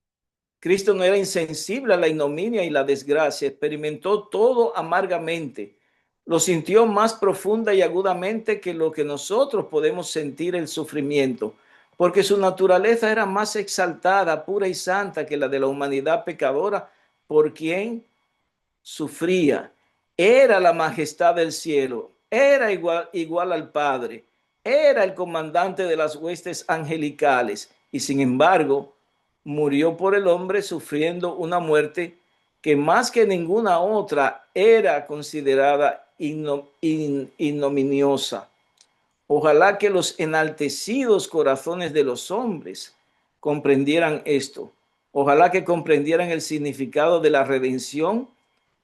Cristo no era insensible a la ignominia y la desgracia, experimentó todo amargamente, lo sintió más profunda y agudamente que lo que nosotros podemos sentir el sufrimiento, porque su naturaleza era más exaltada, pura y santa que la de la humanidad pecadora por quien sufría. Era la majestad del cielo, era igual al Padre, era el comandante de las huestes angelicales y sin embargo murió por el hombre sufriendo una muerte que más que ninguna otra era considerada ignominiosa. Ojalá que los enaltecidos corazones de los hombres comprendieran esto. Ojalá que comprendieran el significado de la redención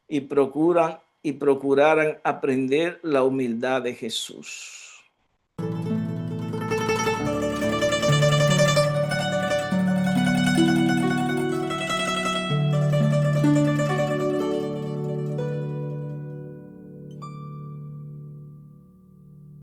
y procuraran aprender la humildad de Jesús.